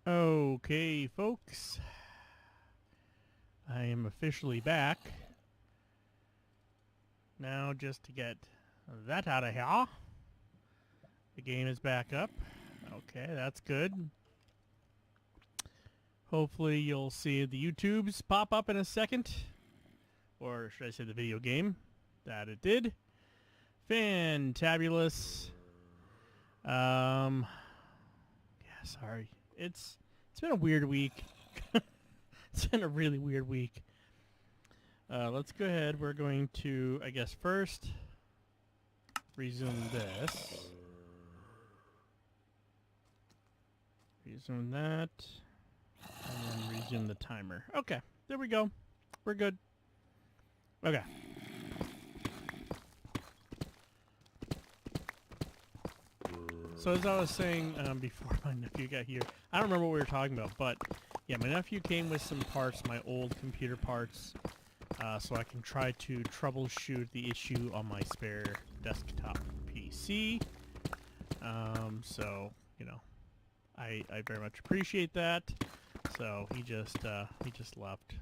Okay, folks. I am officially back. Now, just to get that out of here. The game is back up. Okay, that's good. Hopefully you'll see the YouTubes pop up in a second. Or should I say the video game? That it did. Fantabulous. Yeah, sorry. It's been a weird week. It's been a really weird week. Let's go ahead. We're going to, I guess, first resume this. Resume that. And then resume the timer. Okay, there we go. We're good. Okay. So as I was saying before my nephew got here, I don't remember what we were talking about, but yeah, my nephew came with some parts, my old computer parts, so I can try to troubleshoot the issue on my spare desktop PC. So, you know, I very much appreciate that. So he just left,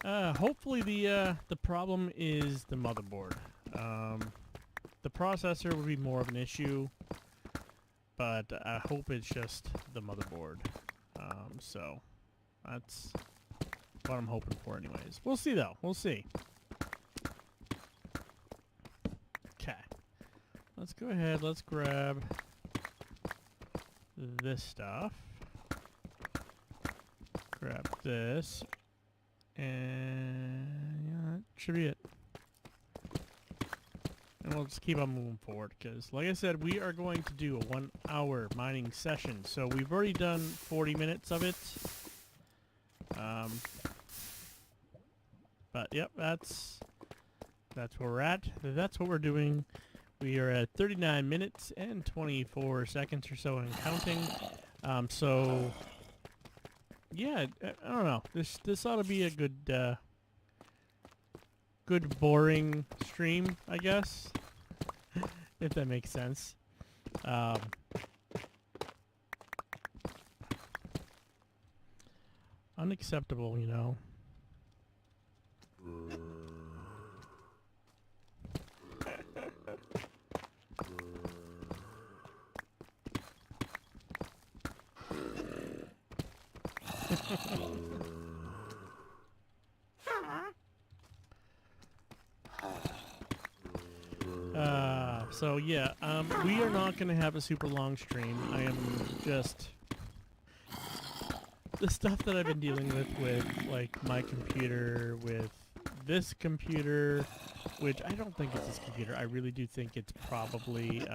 and hopefully the problem is the motherboard. The processor would be more of an issue, but I hope it's just the motherboard. So that's what I'm hoping for anyways. We'll see though. We'll see. Okay. Let's go ahead. Let's grab this stuff. Grab this. And yeah, that should be it. And we'll just keep on moving forward because, like I said, we are going to do a 1-hour mining session. So we've already done 40 minutes of it. But yep, that's where we're at. That's what we're doing. We are at 39 minutes and 24 seconds or so and counting. So yeah, I don't know. This ought to be a good boring stream, I guess, if that makes sense. Unacceptable, you know. So yeah, we are not going to have a super long stream. I am just... The stuff that I've been dealing with like my computer, with this computer, which I don't think it's this computer. I really do think it's probably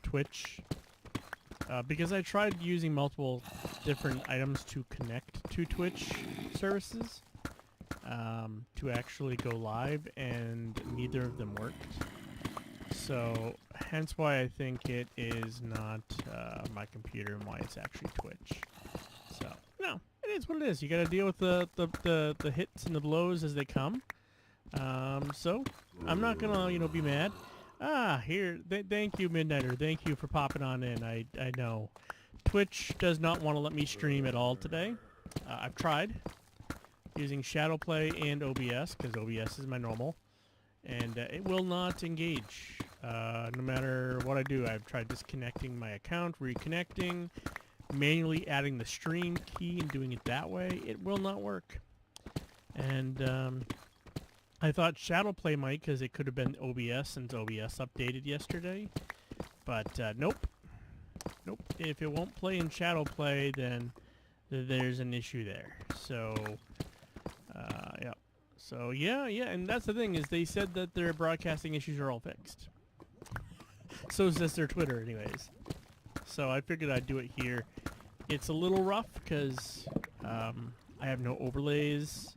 Twitch. Because I tried using multiple different items to connect to Twitch services to actually go live, and neither of them worked. So, hence why I think it is not my computer and why it's actually Twitch. So, no, it is what it is. You gotta deal with the hits and the blows as they come. So, I'm not gonna, be mad. Here, thank you, Midnighter. Thank you for popping on in. I know. Twitch does not want to let me stream at all today. I've tried using Shadowplay and OBS, because OBS is my normal, and it will not engage. No matter what I do, I've tried disconnecting my account, reconnecting, manually adding the stream key and doing it that way. It will not work. And I thought Shadowplay might, because it could have been OBS since OBS updated yesterday. But nope. Nope. If it won't play in Shadowplay, then there's an issue there. So, yeah. So, yeah, and that's the thing, is they said that their broadcasting issues are all fixed. So says their Twitter anyways. So I figured I'd do it here. It's a little rough because I have no overlays.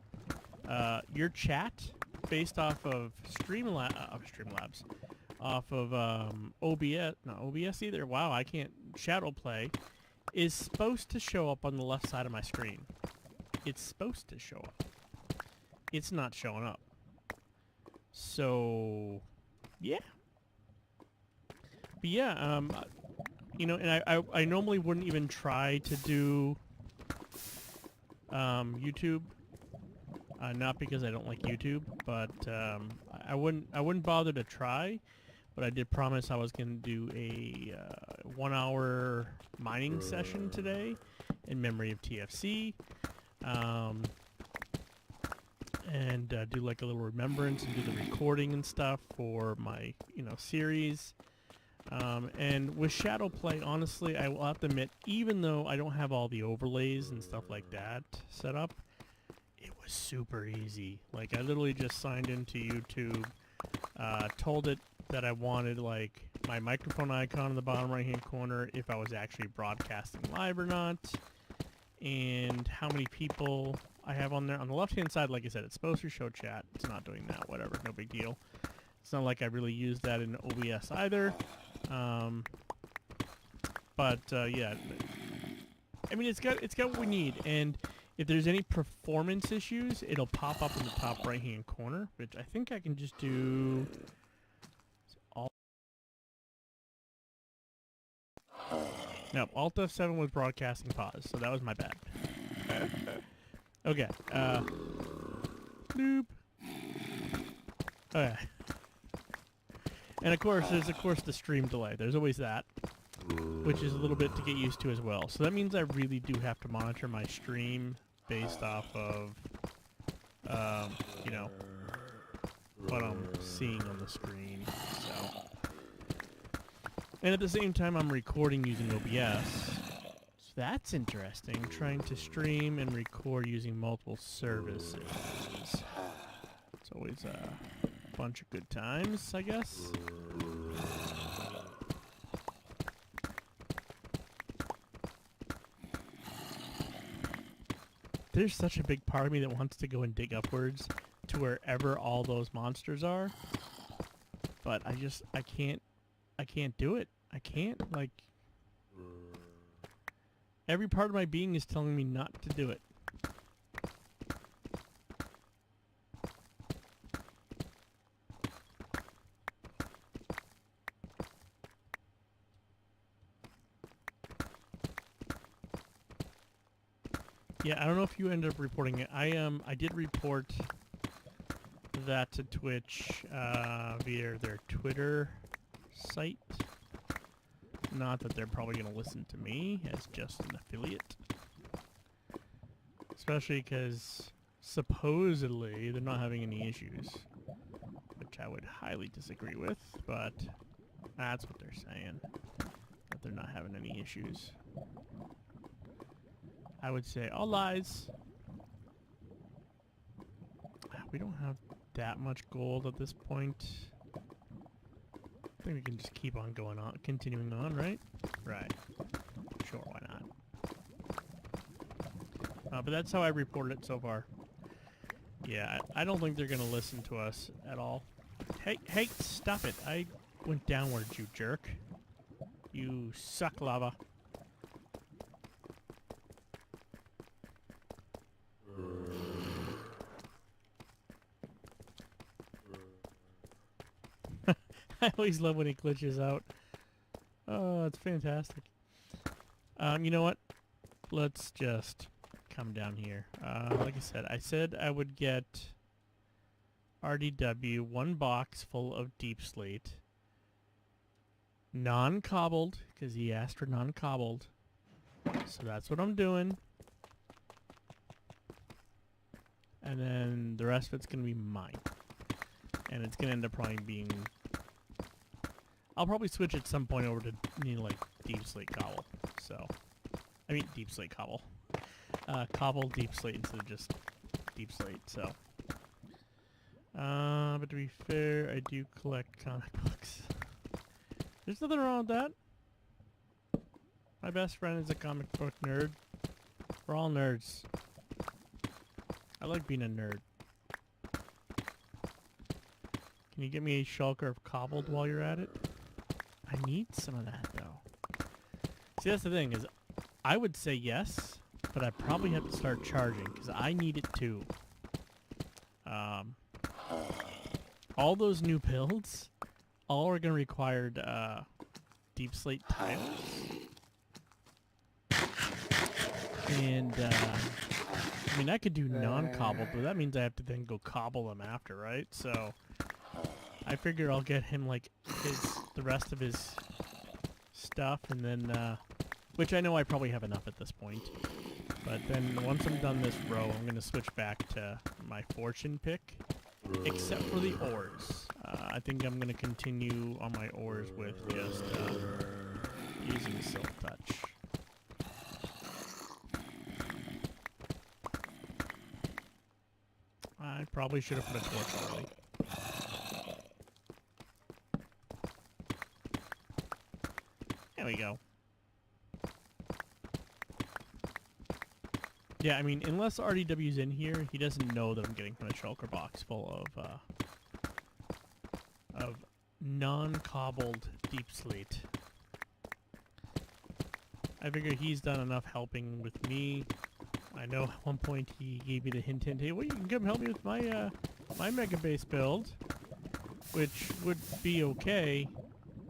Your chat, based off of Streamlabs, off of OBS, not OBS either. Wow, I can't Shadowplay, is supposed to show up on the left side of my screen. It's supposed to show up. It's not showing up. So, yeah. yeah, you know, and I normally wouldn't even try to do YouTube, not because I don't like YouTube, but I wouldn't bother to try. But I did promise I was going to do a 1-hour mining session today in memory of TFC, and do like a little remembrance and do the recording and stuff for my series. And with Shadowplay, honestly, I will have to admit, even though I don't have all the overlays and stuff like that set up, it was super easy. Like, I literally just signed into YouTube, told it that I wanted, like, my microphone icon in the bottom right-hand corner, if I was actually broadcasting live or not, and how many people I have on there. On the left-hand side, like I said, it's supposed to show chat. It's not doing that. Whatever, no big deal. It's not like I really use that in OBS either. Yeah, I mean, it's got what we need, and if there's any performance issues, it'll pop up in the top right-hand corner, which I think I can just do. No, Alt F7 was broadcasting pause, so that was my bad. Okay, nope. Okay. And of course, there's the stream delay. There's always that, which is a little bit to get used to as well. So that means I really do have to monitor my stream based off of, what I'm seeing on the screen. So. And at the same time, I'm recording using OBS. So that's interesting, trying to stream and record using multiple services. It's always a bunch of good times, I guess. There's such a big part of me that wants to go and dig upwards to wherever all those monsters are. But I can't do it. I can't, like... Every part of my being is telling me not to do it. Yeah, I don't know if you ended up reporting it. I did report that to Twitch via their Twitter site. Not that they're probably going to listen to me as just an affiliate. Especially because supposedly they're not having any issues. Which I would highly disagree with, but that's what they're saying. That they're not having any issues. I would say all lies. We don't have that much gold at this point. I think we can just keep on going on, continuing on, right? Right. Sure, why not? But that's how I reported it so far. Yeah, I don't think they're going to listen to us at all. Hey, stop it. I went downwards, you jerk. You suck, lava. I always love when he glitches out. Oh, it's fantastic. You know what? Let's just come down here. Like I said I would get RDW, 1 box full of deep slate. Non-cobbled, because he asked for non-cobbled. So that's what I'm doing. And then the rest of it's going to be mine. And it's going to end up probably being... I'll probably switch at some point over to, like, deep slate cobble. So, I mean, deep slate cobble. Cobble deep slate instead of just deep slate, so. But to be fair, I do collect comic books. There's nothing wrong with that. My best friend is a comic book nerd. We're all nerds. I like being a nerd. Can you get me a shulker of cobbled while you're at it? I need some of that, though. See, that's the thing, is I would say yes, but I probably have to start charging, because I need it too. All those new builds, all are going to require deep slate tiles. And, I mean, I could do non-cobbled, but that means I have to then go cobble them after, right? So, I figure I'll get him, like, the rest of his stuff, and then, which I know I probably have enough at this point. But then, once I'm done this row, I'm going to switch back to my fortune pick, except for the ores. I think I'm going to continue on my ores with just, using Silk Touch. I probably should have put a torch early. There we go. Yeah, I mean, unless RDW's in here, he doesn't know that I'm getting from a shulker box full of non-cobbled deep slate. I figure he's done enough helping with me. I know at one point he gave me the hint, hey, well, you can come help me with my my mega base build, which would be okay,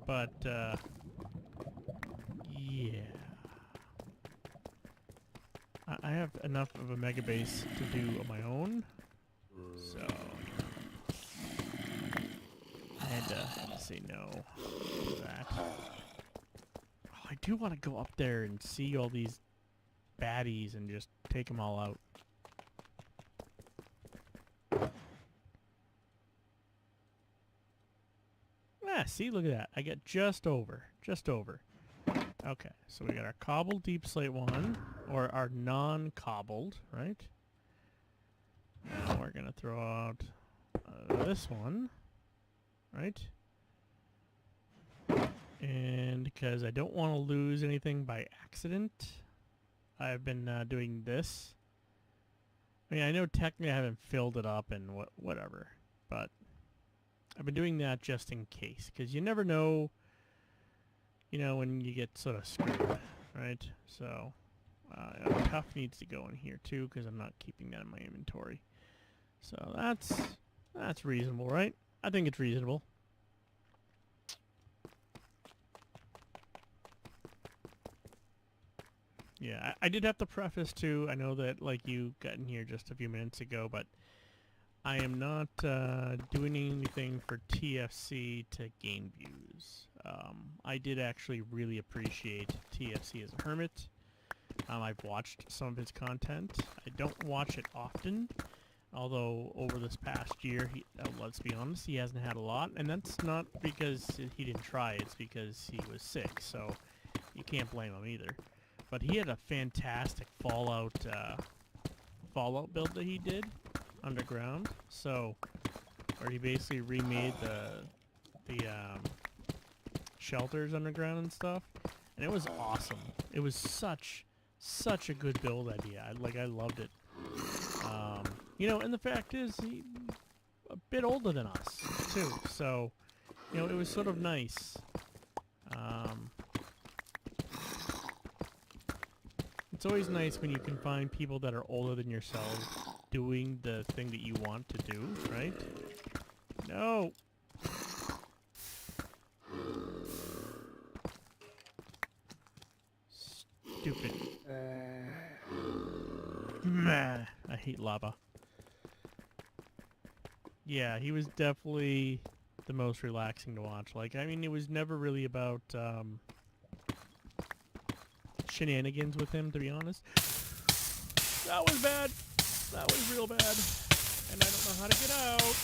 but yeah. I have enough of a mega base to do on my own, so I had to say no to that. Oh, I do want to go up there and see all these baddies and just take them all out. Ah, see, look at that. I get just over. Okay, so we got our cobbled deep slate one, or our non-cobbled, right? Now we're gonna throw out this one, right? And because I don't want to lose anything by accident, I've been doing this. I mean, I know technically I haven't filled it up and whatever, but I've been doing that just in case, because you never know, you know, when you get sort of screwed, right? So, tough needs to go in here too, because I'm not keeping that in my inventory. So that's reasonable, right? I think it's reasonable. Yeah, I did have to preface too. I know that like you got in here just a few minutes ago, but I am not doing anything for TFC to gain views. I did actually really appreciate TFC as a hermit. I've watched some of his content. I don't watch it often, although over this past year, let's be honest, he hasn't had a lot, and that's not because he didn't try, it's because he was sick, so you can't blame him either. But he had a fantastic Fallout build that he did underground, so where he basically remade the shelters underground and stuff, and it was awesome. It was such a good build idea. I loved it. You know, and the fact is, he's a bit older than us too, so you know, it was sort of nice. It's always nice when you can find people that are older than yourselves doing the thing that you want to do, right? No! Stupid. Meh. I hate lava. Yeah, he was definitely the most relaxing to watch. Like, I mean, it was never really about, shenanigans with him, to be honest. That was bad. That was real bad. And I don't know how to get out.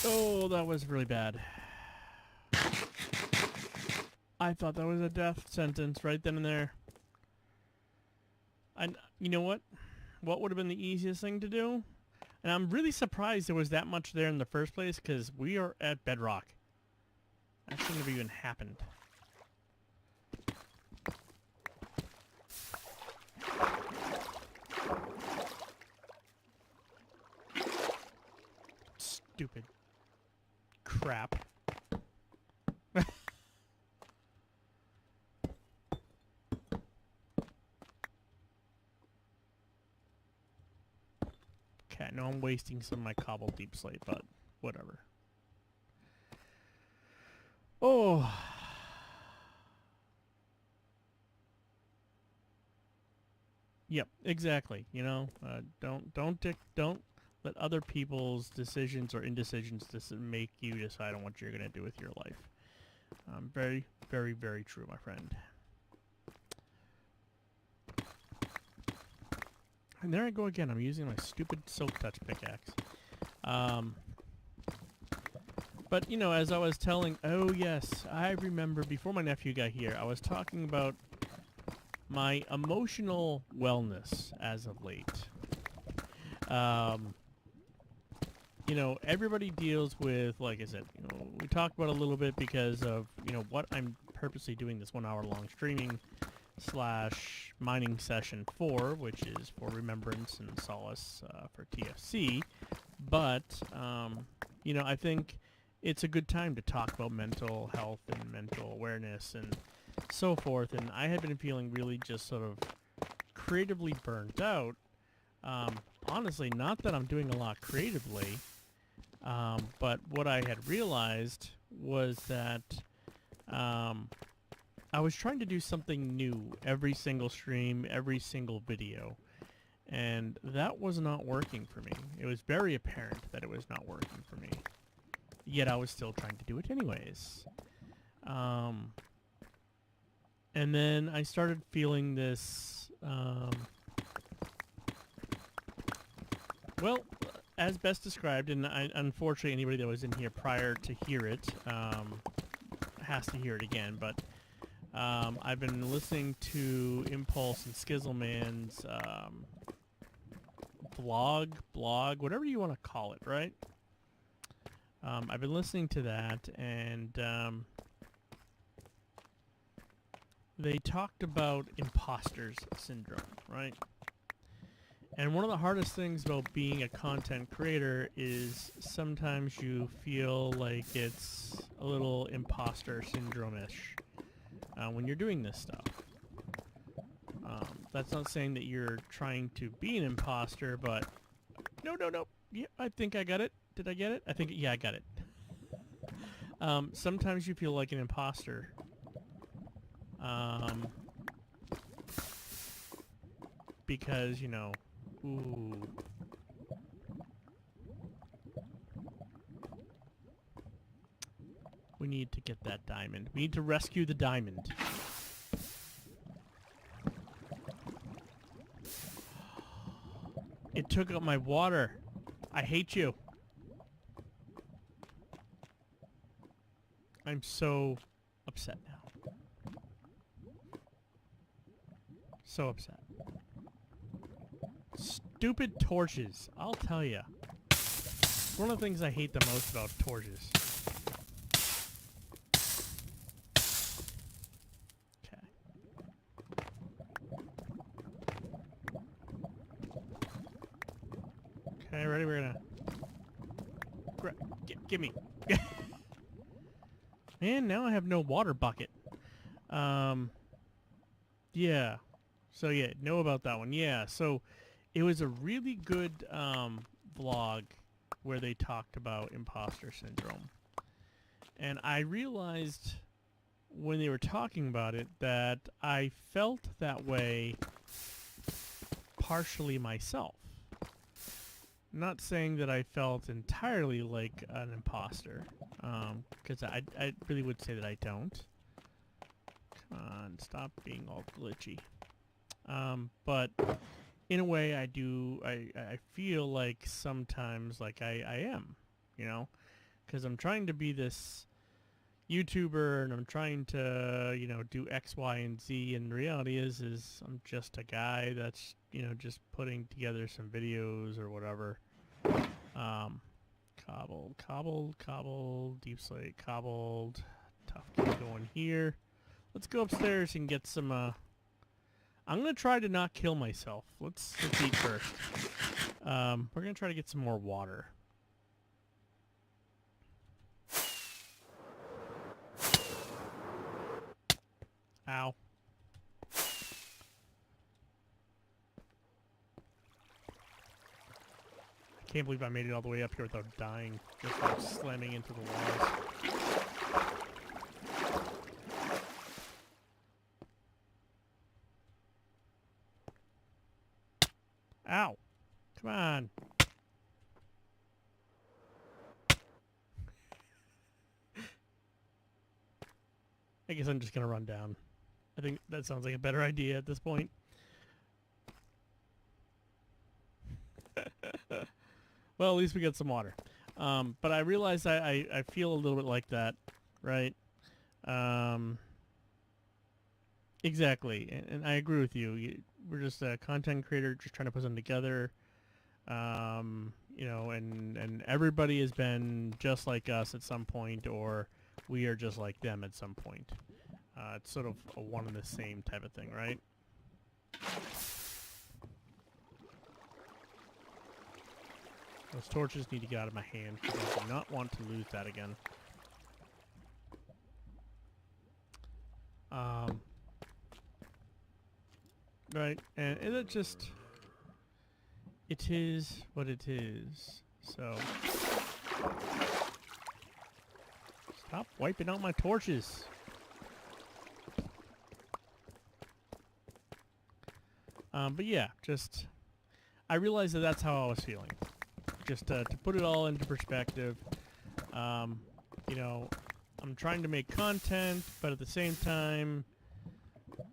Oh, that was really bad. I thought that was a death sentence right then and there. And you know what? What would have been the easiest thing to do? And I'm really surprised there was that much there in the first place, because we are at bedrock. That shouldn't have even happened. Stupid crap. I know I'm wasting some of my cobbled deep slate, but whatever. Oh. Yep, exactly. You know, don't let other people's decisions or indecisions make you decide on what you're gonna do with your life. Very, very, very true, my friend. And there I go again. I'm using my stupid Silk Touch pickaxe. But, you know, as I was telling... Oh, yes. I remember before my nephew got here, I was talking about my emotional wellness as of late. You know, everybody deals with, like I said, you know, we talked about a little bit because of, you know, what I'm purposely doing this 1 hour long streaming / mining session for, which is for remembrance and solace for TFC. But, you know, I think it's a good time to talk about mental health and mental awareness and so forth. And I had been feeling really just sort of creatively burnt out. Honestly, not that I'm doing a lot creatively, but what I had realized was that I was trying to do something new every single stream, every single video, and that was not working for me. It was very apparent that it was not working for me, yet I was still trying to do it anyways. And then I started feeling this, well, as best described, and unfortunately anybody that was in here prior to hear it has to hear it again, but I've been listening to Impulse and Skizzleman's blog, whatever you want to call it, right? I've been listening to that, and they talked about imposter syndrome, right? And one of the hardest things about being a content creator is sometimes you feel like it's a little imposter syndrome-ish when you're doing this stuff. That's not saying that you're trying to be an imposter, but... No. Yeah, I think I got it. Did I get it? Yeah, I got it. Sometimes you feel like an imposter. Because, you know... Ooh. We need to get that diamond. We need to rescue the diamond. It took up my water. I hate you. I'm so upset now. So upset. Stupid torches. I'll tell ya. One of the things I hate the most about torches. Okay, ready? We're gonna... Give me. Man, now I have no water bucket. Yeah. So, yeah, know about that one. Yeah, so it was a really good vlog where they talked about imposter syndrome. And I realized when they were talking about it that I felt that way partially myself. Not saying that I felt entirely like an imposter, because I really would say that I don't. Come on, stop being all glitchy. But in a way I do, I feel like sometimes like I am, you know, because I'm trying to be this YouTuber and I'm trying to, you know, do X, Y, and Z, and the reality is I'm just a guy that's, you know, just putting together some videos or whatever. Cobbled, deep slate, cobbled, tough keep going here. Let's go upstairs and get some, I'm gonna try to not kill myself. Let's eat first. We're gonna try to get some more water. Ow. I Can't believe I made it all the way up here without dying, just like slamming into the walls. Ow! Come on! I guess I'm just gonna run down. I think that sounds like a better idea at this point. Well, at least we got some water. But I realize I feel a little bit like that, right? Exactly, and I agree with you. We're just a content creator just trying to put something together. You know, and everybody has been just like us at some point, or we are just like them at some point. It's sort of a one and the same type of thing, right? Those torches need to get out of my hand because I do not want to lose that again. Right, and it just... It is what it is, so... Stop wiping out my torches! But yeah, just... I realized that that's how I was feeling. Just to put it all into perspective, you know, I'm trying to make content, but at the same time,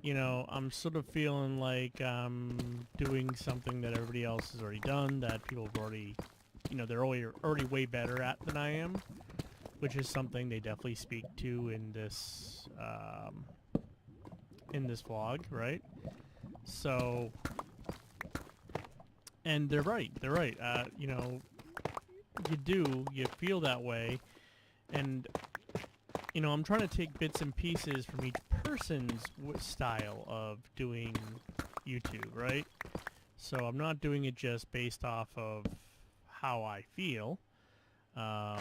you know, I'm sort of feeling like I'm doing something that everybody else has already done, that people have already, you know, they're already way better at than I am, which is something they definitely speak to in this vlog, right? So, and they're right, you know, you feel that way, and, you know, I'm trying to take bits and pieces from each person's style of doing YouTube, right? So I'm not doing it just based off of how I feel. I'm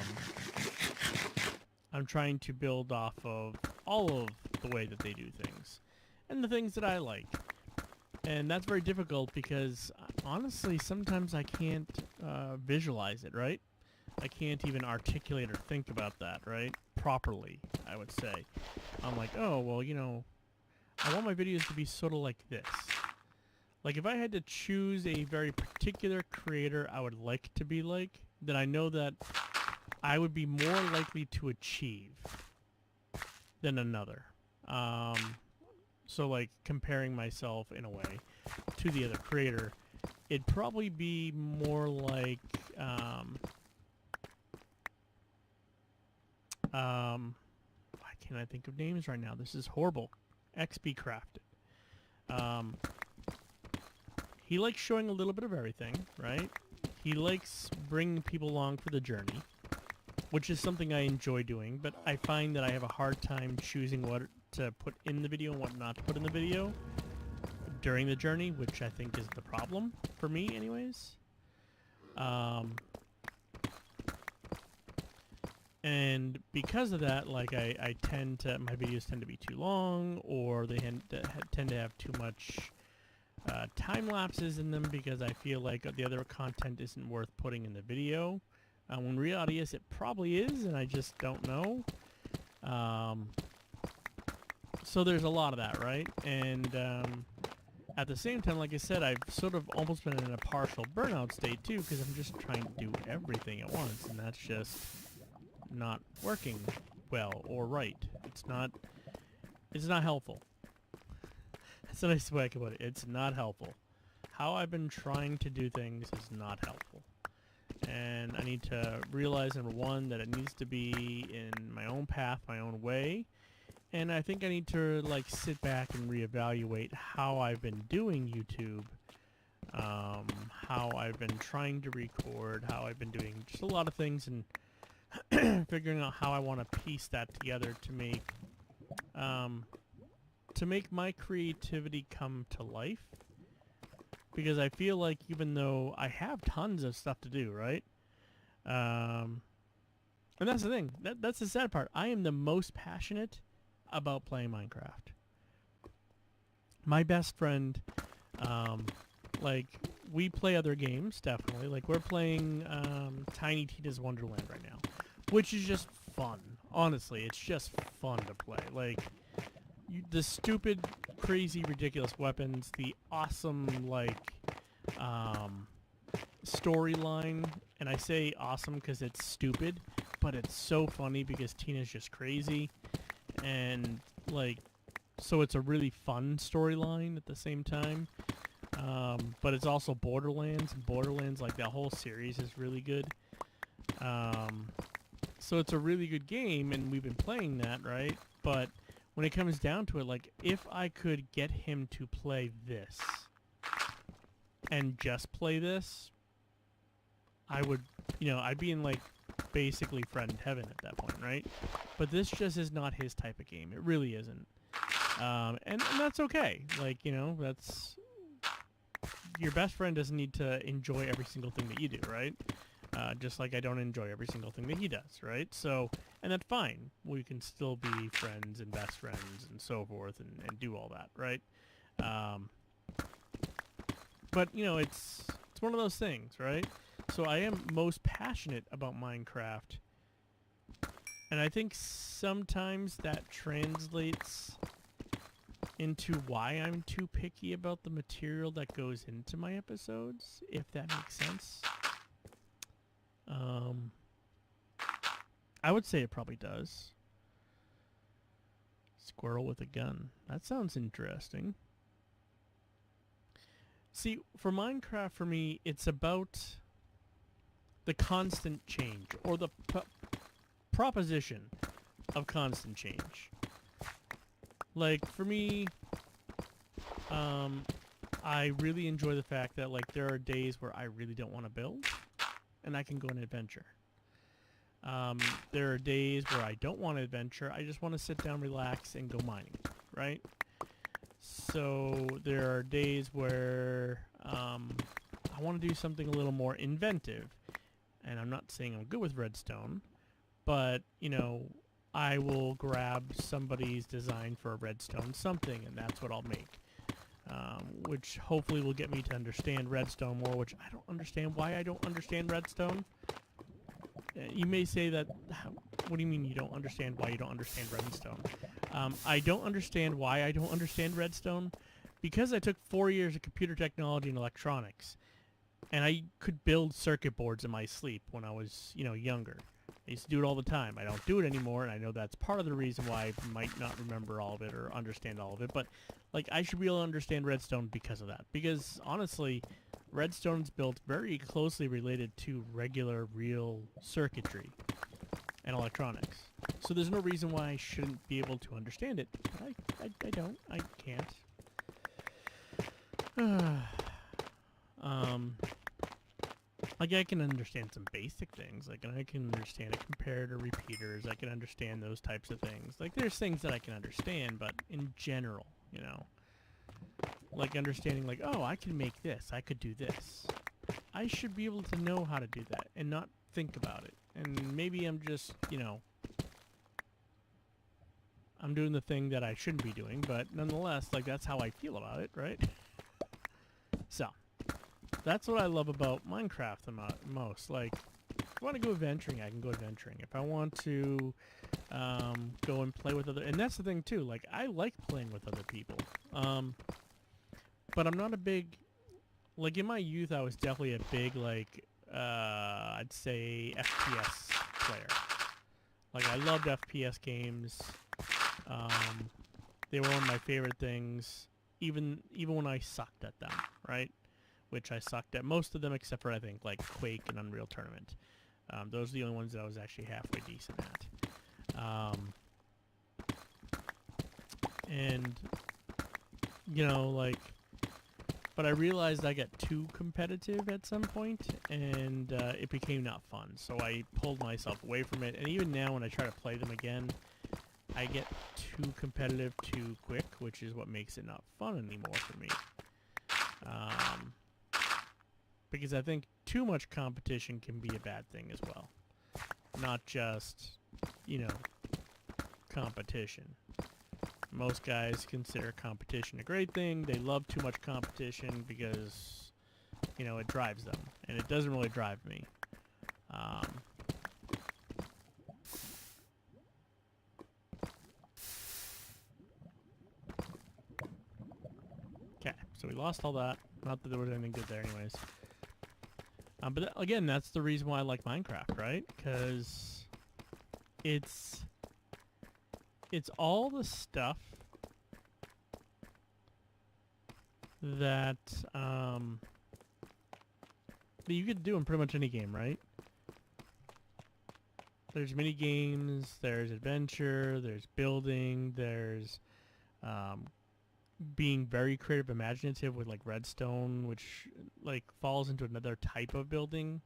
trying to build off of all of the way that they do things, and the things that I like. And that's very difficult because, honestly, sometimes I can't visualize it, right? I can't even articulate or think about that, right? Properly, I would say. I'm like, oh, well, you know, I want my videos to be sort of like this. Like, if I had to choose a very particular creator I would like to be like, then I know that I would be more likely to achieve than another. So, like, comparing myself, in a way, to the other creator, it'd probably be more like, why can't I think of names right now? This is horrible. XB Crafted. He likes showing a little bit of everything, right? He likes bringing people along for the journey, which is something I enjoy doing, but I find that I have a hard time choosing what to put in the video and what not to put in the video during the journey, which I think is the problem for me anyways. And because of that, like, my videos tend to be too long, or they tend to have too much time lapses in them because I feel like the other content isn't worth putting in the video. When reality is, it probably is, and I just don't know. So there's a lot of that, right? And at the same time, like I said, I've sort of almost been in a partial burnout state too, because I'm just trying to do everything at once, and that's just not working well or right. It's not helpful. That's a nice way I can put it. It's not helpful. How I've been trying to do things is not helpful. And I need to realize, number one, that it needs to be in my own path, my own way. And I think I need to, like, sit back and reevaluate how I've been doing YouTube, how I've been trying to record, how I've been doing just a lot of things, and figuring out how I want to piece that together to make my creativity come to life. Because I feel like, even though I have tons of stuff to do, right? And that's the thing. That's the sad part. I am the most passionate about playing Minecraft. My best friend, like, we play other games, definitely. Like, we're playing Tiny Tina's Wonderland right now, which is just fun. Honestly, it's just fun to play. Like, the stupid, crazy, ridiculous weapons, the awesome, like, storyline, and I say awesome because it's stupid, but it's so funny because Tina's just crazy, and, like, so it's a really fun storyline at the same time. But it's also Borderlands, and Borderlands, like, that whole series is really good. So it's a really good game, and we've been playing that, right? But when it comes down to it, like, if I could get him to play this, and just play this, I would, you know, I'd be in, like, basically friend heaven at that point, right? But this just is not his type of game. It really isn't. And that's okay. Like, you know, that's... Your best friend doesn't need to enjoy every single thing that you do, right? Just like I don't enjoy every single thing that he does, right? So, and that's fine. We can still be friends and best friends and so forth and do all that, right? But, you know, it's one of those things, right? So I am most passionate about Minecraft. And I think sometimes that translates into why I'm too picky about the material that goes into my episodes, if that makes sense. I would say it probably does. Squirrel with a gun. That sounds interesting. See, for Minecraft, for me, it's about the constant change, or the proposition of constant change. Like, for me, I really enjoy the fact that, like, there are days where I really don't want to build, and I can go on an adventure. There are days where I don't want to adventure, I just want to sit down, relax, and go mining, right? So, there are days where, I want to do something a little more inventive, and I'm not saying I'm good with redstone, but, you know, I will grab somebody's design for a redstone something, and that's what I'll make. Which hopefully will get me to understand redstone more, which I don't understand why I don't understand redstone. You may say that, what do you mean you don't understand why you don't understand redstone? I don't understand why I don't understand redstone, because I took 4 years of computer technology and electronics, and I could build circuit boards in my sleep when I was, you know, younger. I used to do it all the time. I don't do it anymore, and I know that's part of the reason why I might not remember all of it or understand all of it, but, like, I should be able to understand redstone because of that. Because, honestly, redstone's built very closely related to regular, real circuitry and electronics. So there's no reason why I shouldn't be able to understand it, but I don't. I can't. Like, I can understand some basic things. Like, I can understand a comparator, repeaters. I can understand those types of things. Like, there's things that I can understand, but in general, you know. Like, understanding, like, oh, I can make this. I could do this. I should be able to know how to do that and not think about it. And maybe I'm just, you know, I'm doing the thing that I shouldn't be doing, but nonetheless, like, that's how I feel about it, right? So, that's what I love about Minecraft the most. Like, if I want to go adventuring, I can go adventuring. If I want to go and play with other... And that's the thing, too. Like, I like playing with other people. But I'm not a big... Like, in my youth, I was definitely a big, like, I'd say FPS player. Like, I loved FPS games. They were one of my favorite things, even when I sucked at them, right? Which I sucked at most of them, except for, I think, like, Quake and Unreal Tournament. Those are the only ones that I was actually halfway decent at. And, you know, like... But I realized I got too competitive at some point, and it became not fun. So I pulled myself away from it, and even now when I try to play them again, I get too competitive too quick, which is what makes it not fun anymore for me. Because I think too much competition can be a bad thing as well. Not just, you know, competition. Most guys consider competition a great thing. They love too much competition because you know, it drives them, and it doesn't really drive me. Okay, so we lost all that. Not that there was anything good there anyways. But again, that's the reason why I like Minecraft, right? Because it's all the stuff that that you could do in pretty much any game, right? There's mini games, there's adventure, there's building, there's being very creative, imaginative with like redstone, which like falls into another type of building.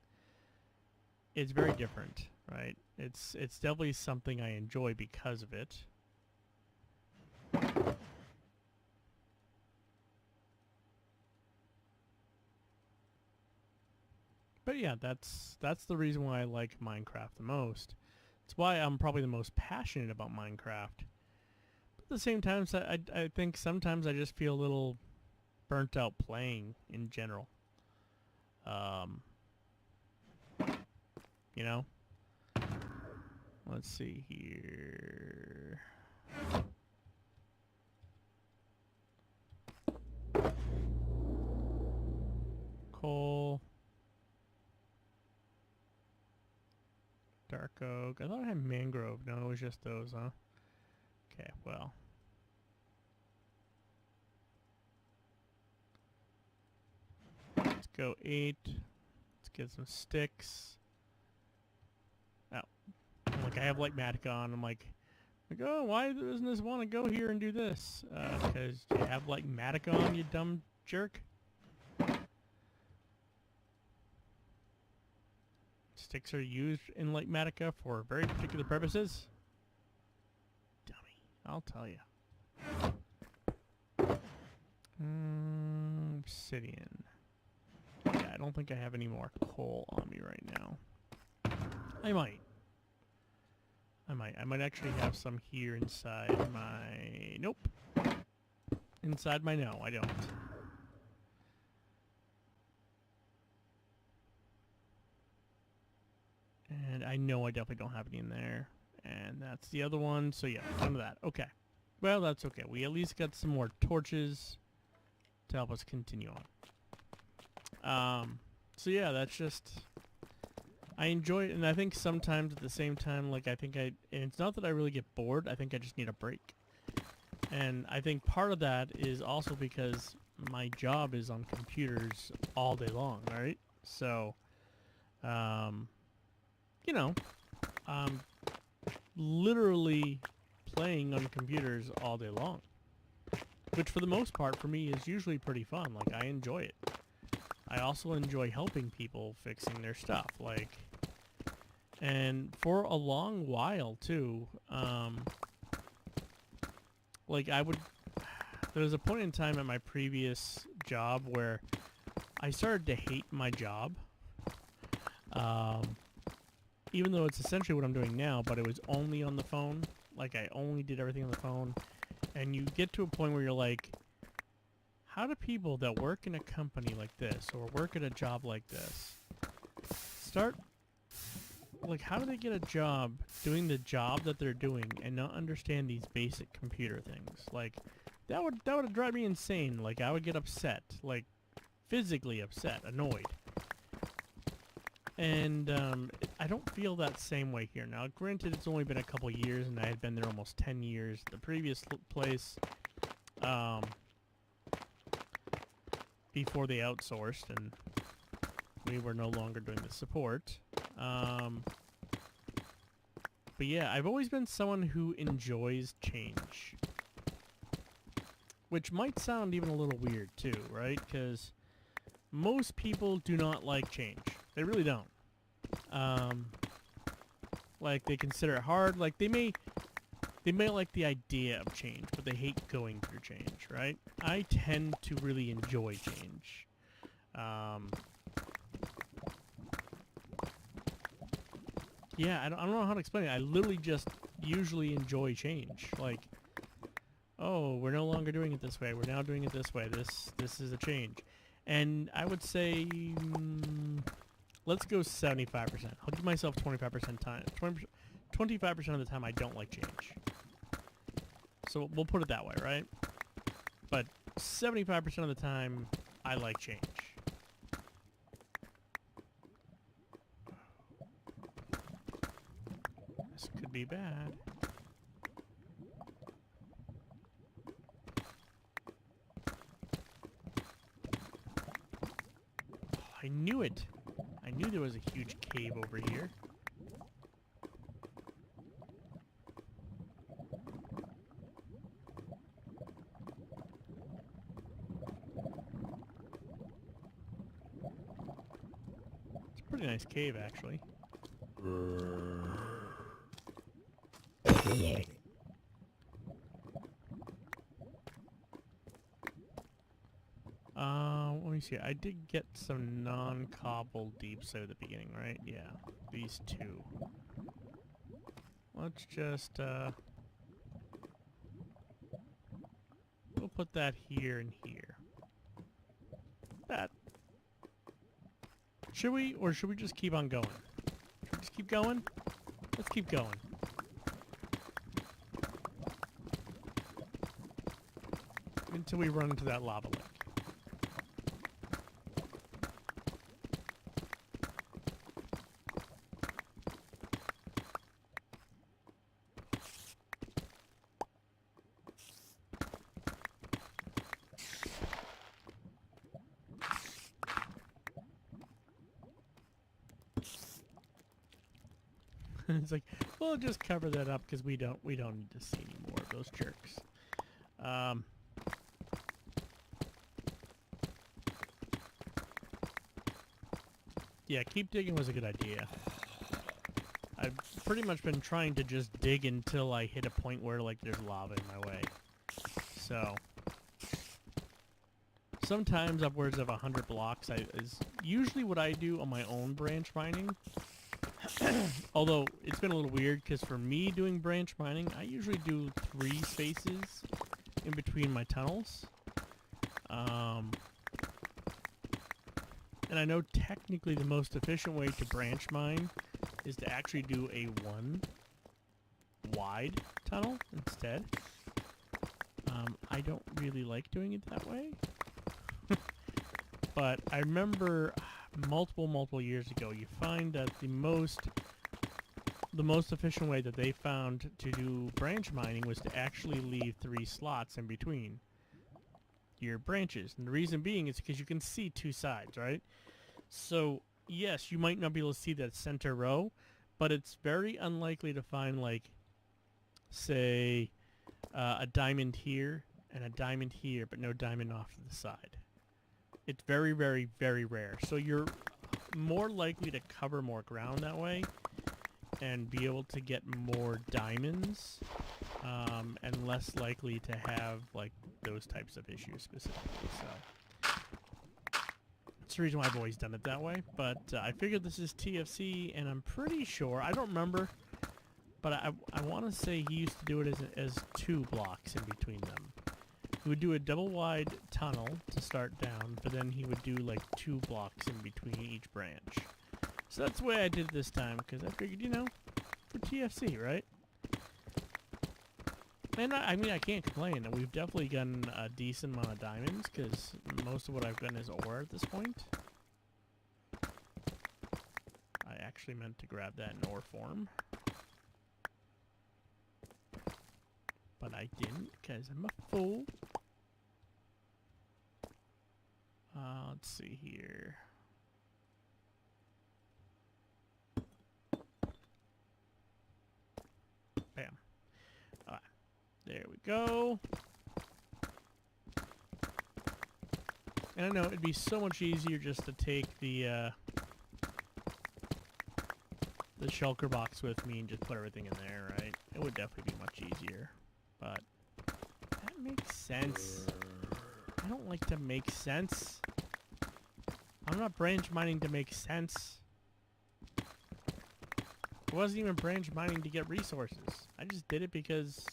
It's very different, right? It's definitely something I enjoy because of it. But yeah, that's the reason why I like Minecraft the most. It's why I'm probably the most passionate about Minecraft. But at the same time, I think sometimes I just feel a little burnt out playing in general. You know? Let's see here. Coal. Dark oak. I thought I had mangrove. No, it was just those, huh? Okay, well. Let's go 8. Let's get some sticks. Oh. Like, I have Lightmatic on. I'm like, oh, why doesn't this want to go here and do this? Because you have Lightmatic on, you dumb jerk. Sticks are used in Lightmatica for very particular purposes. Dummy, I'll tell you. Obsidian. Yeah, I don't think I have any more coal on me right now. I might. I might actually have some here inside my... Nope. Inside my... No, I don't. And I know I definitely don't have any in there. And that's the other one. So yeah, none of that. Okay. Well, that's okay. We at least got some more torches to help us continue on. So yeah, that's just... I enjoy it, and I think sometimes at the same time, like, and it's not that I really get bored, I think I just need a break. And I think part of that is also because my job is on computers all day long, right? So, you know, I'm literally playing on computers all day long. Which for the most part for me is usually pretty fun. Like, I enjoy it. I also enjoy helping people fixing their stuff. Like, and for a long while too, like there was a point in time at my previous job where I started to hate my job. Even though it's essentially what I'm doing now, but it was only on the phone. Like, I only did everything on the phone. And you get to a point where you're like, how do people that work in a company like this, or work at a job like this, how do they get a job doing the job that they're doing and not understand these basic computer things? Like, that would drive me insane. Like, I would get upset, like, physically upset, annoyed. And I don't feel that same way here. Now, granted, it's only been a couple years, and I had been there almost 10 years. The previous place, before they outsourced, and we were no longer doing the support. But yeah, I've always been someone who enjoys change. Which might sound even a little weird, too, right? Because most people do not like change. They really don't. Like, they consider it hard. Like, they may like the idea of change, but they hate going through change, right? I tend to really enjoy change. Yeah, I don't know how to explain it. I literally just usually enjoy change. Like, oh, we're no longer doing it this way. We're now doing it this way. This is a change. And I would say, let's go 75%. I'll give myself 25% time. 25% of the time I don't like change. So we'll put it that way, right? But 75% of the time I like change. This could be bad. I knew it. I knew there was a huge cave over here. It's a pretty nice cave, actually. Let me see. I did get some non-cobble deeps at the beginning, right? Yeah, these two. Let's just, we'll put that here and here. That. Should we, or should we just keep on going? Should we just keep going? Let's keep going. Until we run into that lava lake. It's like, we'll just cover that up because we don't need to see any more of those jerks. Yeah, keep digging was a good idea. I've pretty much been trying to just dig until I hit a point where, like, there's lava in my way. So, sometimes upwards of 100 blocks is usually what I do on my own branch mining. Although, it's been a little weird, because for me doing branch mining, I usually do 3 spaces in between my tunnels. And I know technically the most efficient way to branch mine is to actually do a 1 wide tunnel instead. I don't really like doing it that way. But I remember multiple years ago, you find that the most efficient way that they found to do branch mining was to actually leave 3 slots in between your branches. And the reason being is because you can see 2 sides, right? So, yes, you might not be able to see that center row, but it's very unlikely to find, like, say, a diamond here and a diamond here, but no diamond off to the side. It's very, very, very rare. So you're more likely to cover more ground that way and be able to get more diamonds, and less likely to have, like, those types of issues specifically. So that's the reason why I've always done it that way. But I figured this is TFC, and I'm pretty sure, I don't remember, but I want to say he used to do it as 2 blocks in between them. He would do a double wide tunnel to start down, but then he would do like 2 blocks in between each branch. So that's the way I did it this time, because I figured, you know, for TFC, right? And I mean, I can't complain. We've definitely gotten a decent amount of diamonds, because most of what I've gotten is ore at this point. I actually meant to grab that in ore form. But I didn't, because I'm a fool. Let's see here. Bam. Alright. There we go. And I know it'd be so much easier just to take the shulker box with me and just put everything in there, right? It would definitely be much easier. But that makes sense. I don't like to make sense. I'm not branch mining to make sense. I wasn't even branch mining to get resources. I just did it because,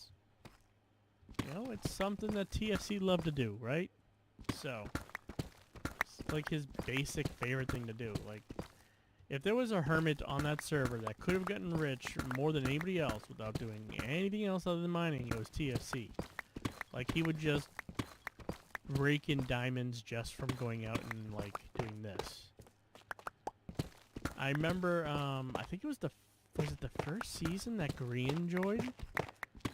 you know, it's something that TFC love to do, right? So, like his basic favorite thing to do. Like, if there was a hermit on that server that could have gotten rich more than anybody else without doing anything else other than mining, it was TFC. Like, he would just rake in diamonds just from going out and, like, doing this. I remember, I think it was was it the first season that Green joined?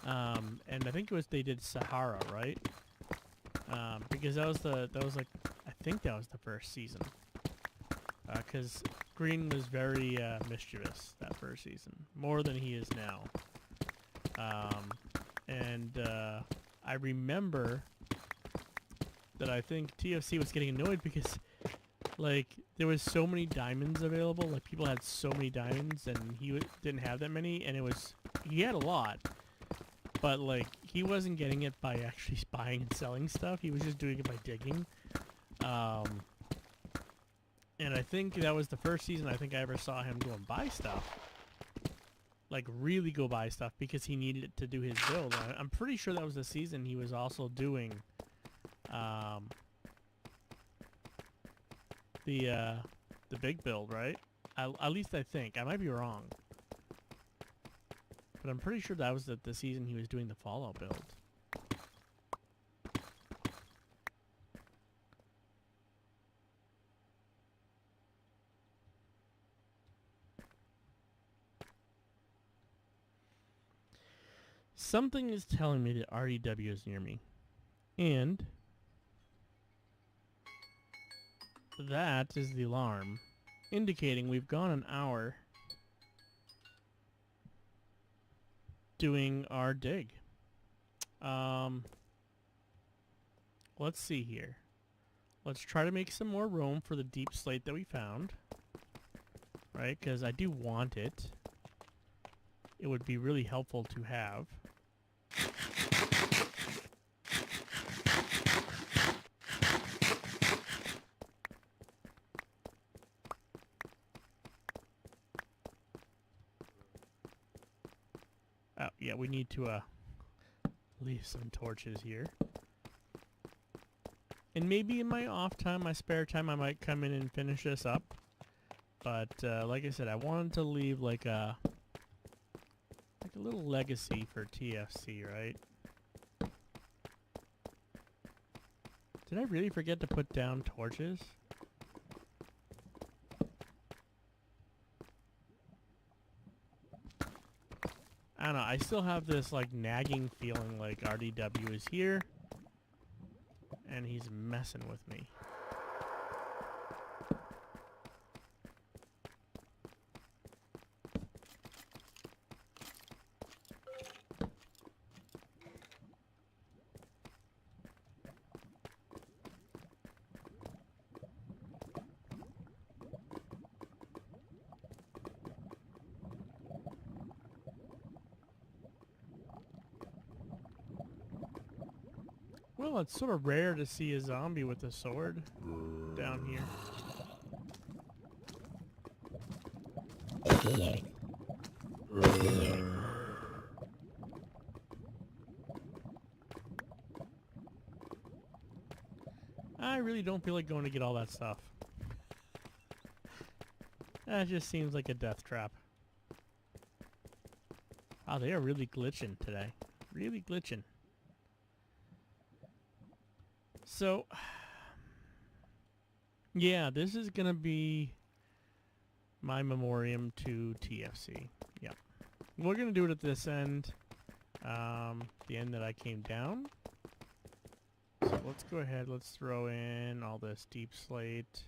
And I think it was, they did Sahara, right? Because that was like, I think that was the first season. Because Green was very mischievous that first season, more than he is now. I remember that I think TFC was getting annoyed because, like, there was so many diamonds available. Like, people had so many diamonds, and he didn't have that many. And he had a lot, but like, he wasn't getting it by actually buying and selling stuff. He was just doing it by digging. And I think that was the first season I think I ever saw him go and buy stuff. Like, really go buy stuff because he needed it to do his build. I'm pretty sure that was the season he was also doing the big build, right? At least I think. I might be wrong. But I'm pretty sure that was the season he was doing the Fallout build. Something is telling me that RDW is near me. And that is the alarm, indicating we've gone an hour doing our dig. Let's see here. Let's try to make some more room for the deep slate that we found. Right, because I do want it. It would be really helpful to have. Oh, yeah, we need to leave some torches here. And maybe in my off time, my spare time, I might come in and finish this up. But like I said, I wanted to leave like a little legacy for TFC, right? Did I really forget to put down torches? I don't know, I still have this like nagging feeling like RDW is here and he's messing with me. Well, it's sort of rare to see a zombie with a sword down here. I really don't feel like going to get all that stuff. That just seems like a death trap. Wow, they are really glitching today. Really glitching. So, yeah, this is going to be my memoriam to TFC. Yep. We're going to do it at this end. The end that I came down. So let's go ahead. Let's throw in all this deep slate.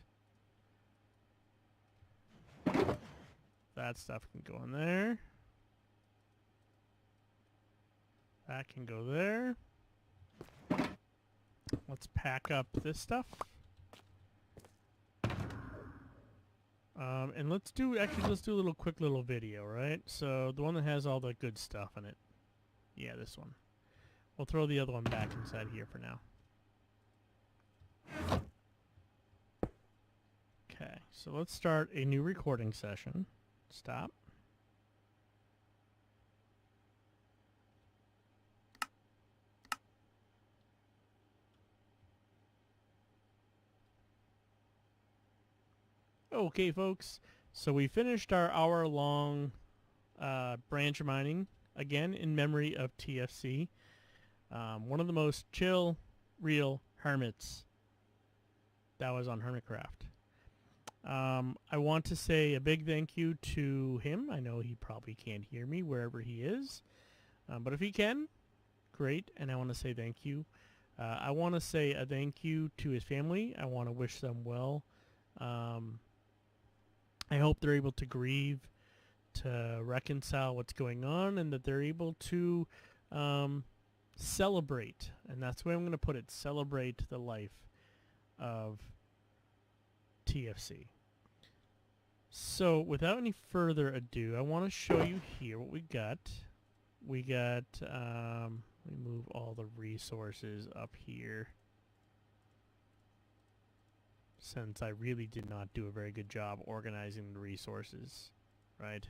That stuff can go in there. That can go there. Let's pack up this stuff. And let's do a quick little video, right? So the one that has all the good stuff in it. Yeah, this one. We'll throw the other one back inside here for now. Okay, so let's start a new recording session. Stop. Okay, folks, so we finished our hour-long branch mining, again in memory of TFC. One of the most chill, real hermits that was on Hermitcraft. I want to say a big thank you to him. I know he probably can't hear me wherever he is, but if he can, great, and I want to say thank you. I want to say a thank you to his family. I want to wish them well. I hope they're able to grieve, to reconcile what's going on, and that they're able to celebrate. And that's the way I'm going to put it, celebrate the life of TFC. So without any further ado, I want to show you here what we got. We got, let me move all the resources up here, since I really did not do a very good job organizing the resources, right?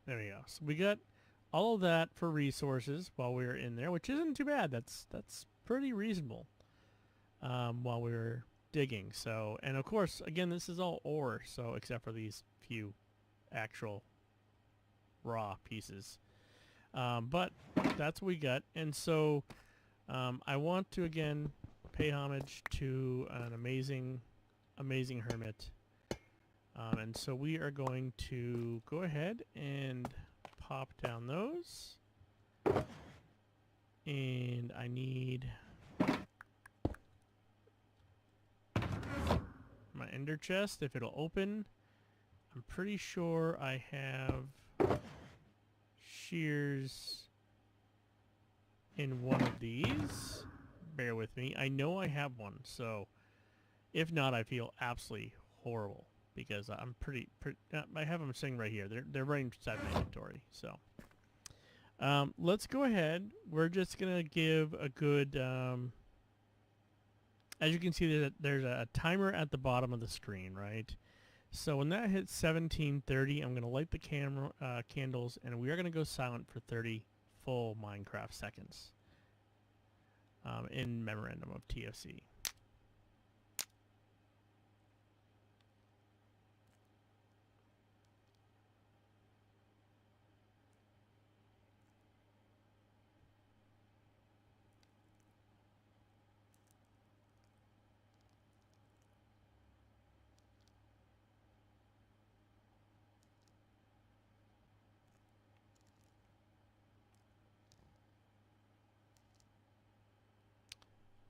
There we go. So we got all of that for resources while we were in there, which isn't too bad. That's pretty reasonable while we were digging. So, and of course, again, this is all ore, so except for these few actual raw pieces. But that's what we got. And so I want to again pay homage to an amazing hermit. And so we are going to go ahead and pop down those. And I need my ender chest, if it'll open. I'm pretty sure I have shears in one of these. Bear with me. I know I have one, so if not, I feel absolutely horrible because I'm I have them sitting right here. They're right inside my inventory. So let's go ahead. We're just gonna give a good. As you can see, there's a timer at the bottom of the screen, right? So when that hits 17:30, I'm gonna light the camera candles, and we are gonna go silent for 30 full Minecraft seconds in memorandum of TFC.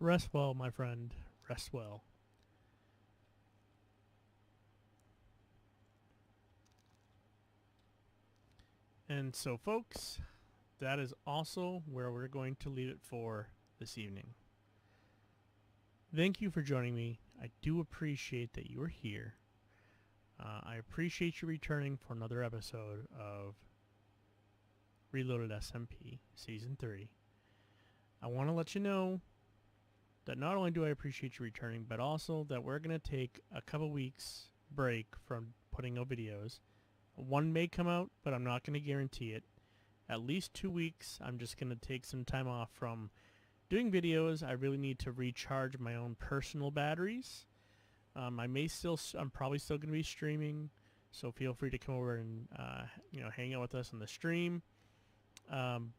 Rest well, my friend. Rest well. And so, folks, that is also where we're going to leave it for this evening. Thank you for joining me. I do appreciate that you are here. I appreciate you returning for another episode of Reloaded SMP Season 3. I want to let you know that not only do I appreciate you returning, but also that we're going to take a couple weeks break from putting out videos. One may come out, but I'm not going to guarantee it. At least 2 weeks, I'm just going to take some time off from doing videos. I really need to recharge my own personal batteries. I'm probably still going to be streaming, so feel free to come over and hang out with us on the stream. And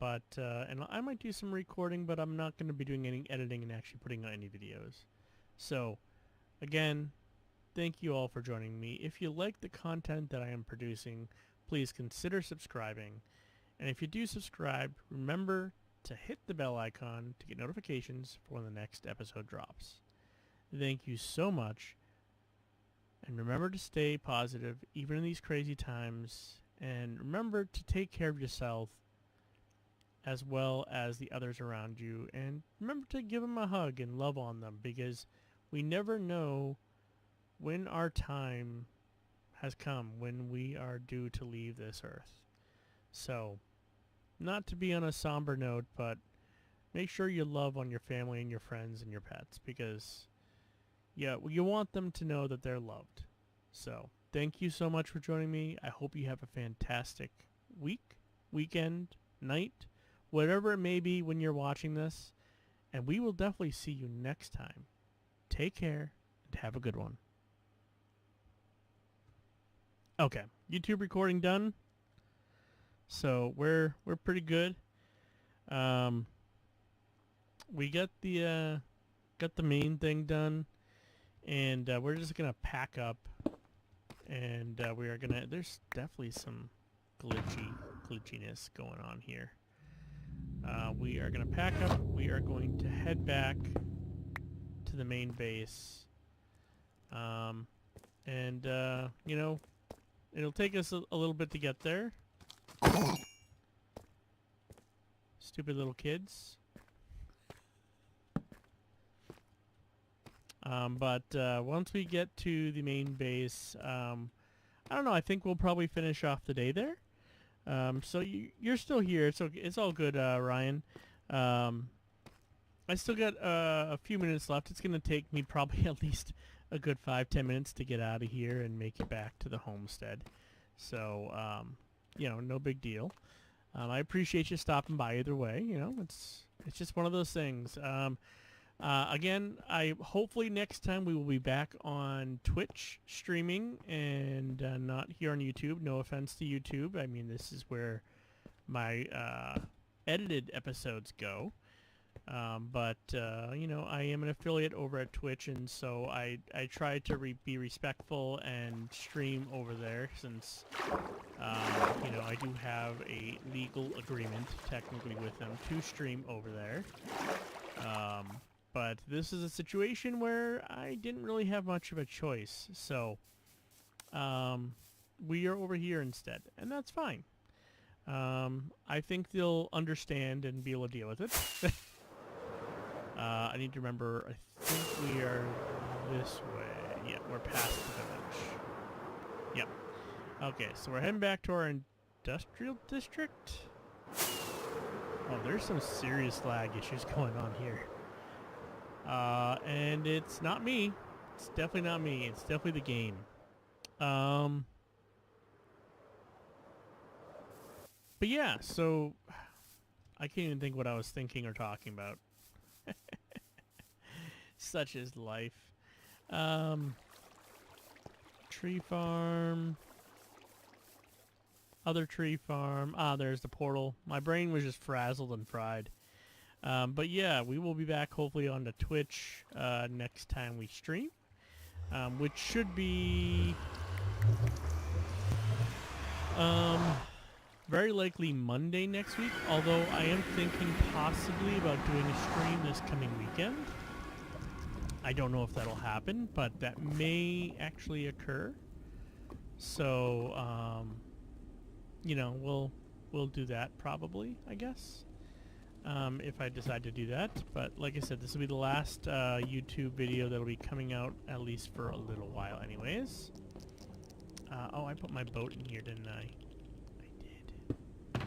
I might do some recording, but I'm not going to be doing any editing and actually putting out any videos. So, again, thank you all for joining me. If you like the content that I am producing, please consider subscribing. And if you do subscribe, remember to hit the bell icon to get notifications for when the next episode drops. Thank you so much. And remember to stay positive, even in these crazy times. And remember to take care of yourself as well as the others around you. And remember to give them a hug and love on them, because we never know when our time has come, when we are due to leave this earth. So, not to be on a somber note, but make sure you love on your family and your friends and your pets, because yeah, you want them to know that they're loved. So, thank you so much for joining me. I hope you have a fantastic week, weekend, night, whatever it may be when you're watching this. And we will definitely see you next time take care, and have a good one. Okay, YouTube recording done. So we're pretty good. We got the main thing done, and we're just gonna pack up, and we are gonna. There's definitely some glitchiness going on here. We are gonna pack up. We are going to head back to the main base, and you know, it'll take us a little bit to get there. Stupid little kids. But once we get to the main base, I don't know. I think we'll probably finish off the day there. So you're still here. It's all good, Ryan. I still got a few minutes left. It's gonna take me probably at least a good 5-10 minutes to get out of here and make it back to the homestead. So you know, no big deal. I appreciate you stopping by either way. You know, it's just one of those things. Again, hopefully next time we will be back on Twitch streaming and not here on YouTube. No offense to YouTube. I mean, this is where my edited episodes go. But you know, I am an affiliate over at Twitch, and so I try to be respectful and stream over there, since you know, I do have a legal agreement technically with them to stream over there. But this is a situation where I didn't really have much of a choice, so we are over here instead, and that's fine. I think they'll understand and be able to deal with it. I need to remember, I think we are this way. Yeah, we're past the village. Yep. Okay, so we're heading back to our industrial district. Oh, there's some serious lag issues going on here. And it's not me. It's definitely not me. It's definitely the game. But yeah, so I can't even think what I was thinking or talking about. Such is life. Tree farm. Other tree farm. Ah, there's the portal. My brain was just frazzled and fried. But yeah, we will be back hopefully on the Twitch next time we stream, which should be very likely Monday next week, although I am thinking possibly about doing a stream this coming weekend. I don't know if that'll happen, but that may actually occur. So, you know, we'll do that probably, I guess. If I decide to do that. But like I said, this will be the last YouTube video that'll be coming out, at least for a little while anyways. Oh, I put my boat in here, didn't I? I did.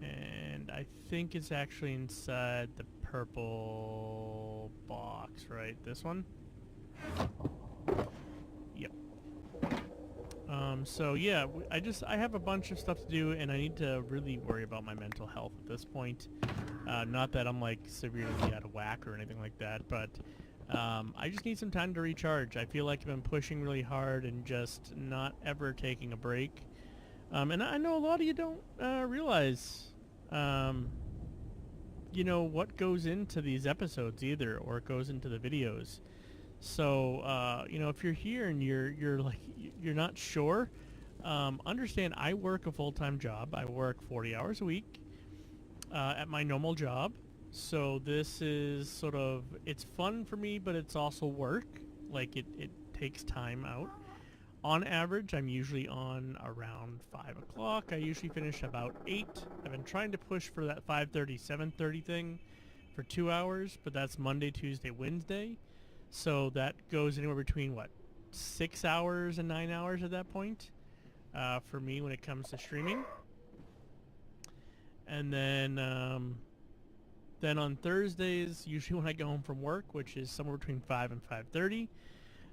And I think it's actually inside the purple box, right? This one? Yep. So yeah, I have a bunch of stuff to do, and I need to really worry about my mental health at this point. Not that I'm like severely out of whack or anything like that, but I just need some time to recharge. I feel like I've been pushing really hard and just not ever taking a break. And I know a lot of you don't realize, you know, what goes into these episodes either, or it goes into the videos. So, you know, if you're here and you're like, you're not sure, understand I work a full-time job. I work 40 hours a week at my normal job. So this is sort of, it's fun for me, but it's also work. Like, it takes time out. On average, I'm usually on around 5 o'clock. I usually finish about 8. I've been trying to push for that 5:30, 7:30 thing for 2 hours, but that's Monday, Tuesday, Wednesday. So that goes anywhere between, what, 6 hours and 9 hours at that point for me when it comes to streaming. And then on Thursdays, usually when I go home from work, which is somewhere between 5 and 5:30,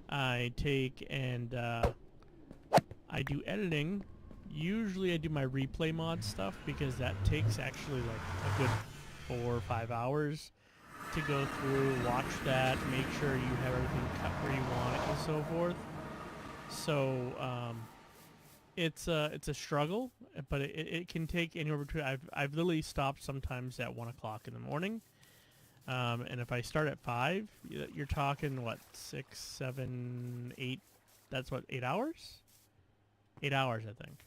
I take and I do editing. Usually I do my replay mod stuff because that takes actually like a good 4 or 5 hours. to go through, watch that, make sure you have everything cut where you want it, and so forth. So it's a struggle, but it can take anywhere between. I've literally stopped sometimes at 1 o'clock in the morning, and if I start at 5, you're talking what, 6, 7, 8? That's what, 8 hours? 8 hours, I think.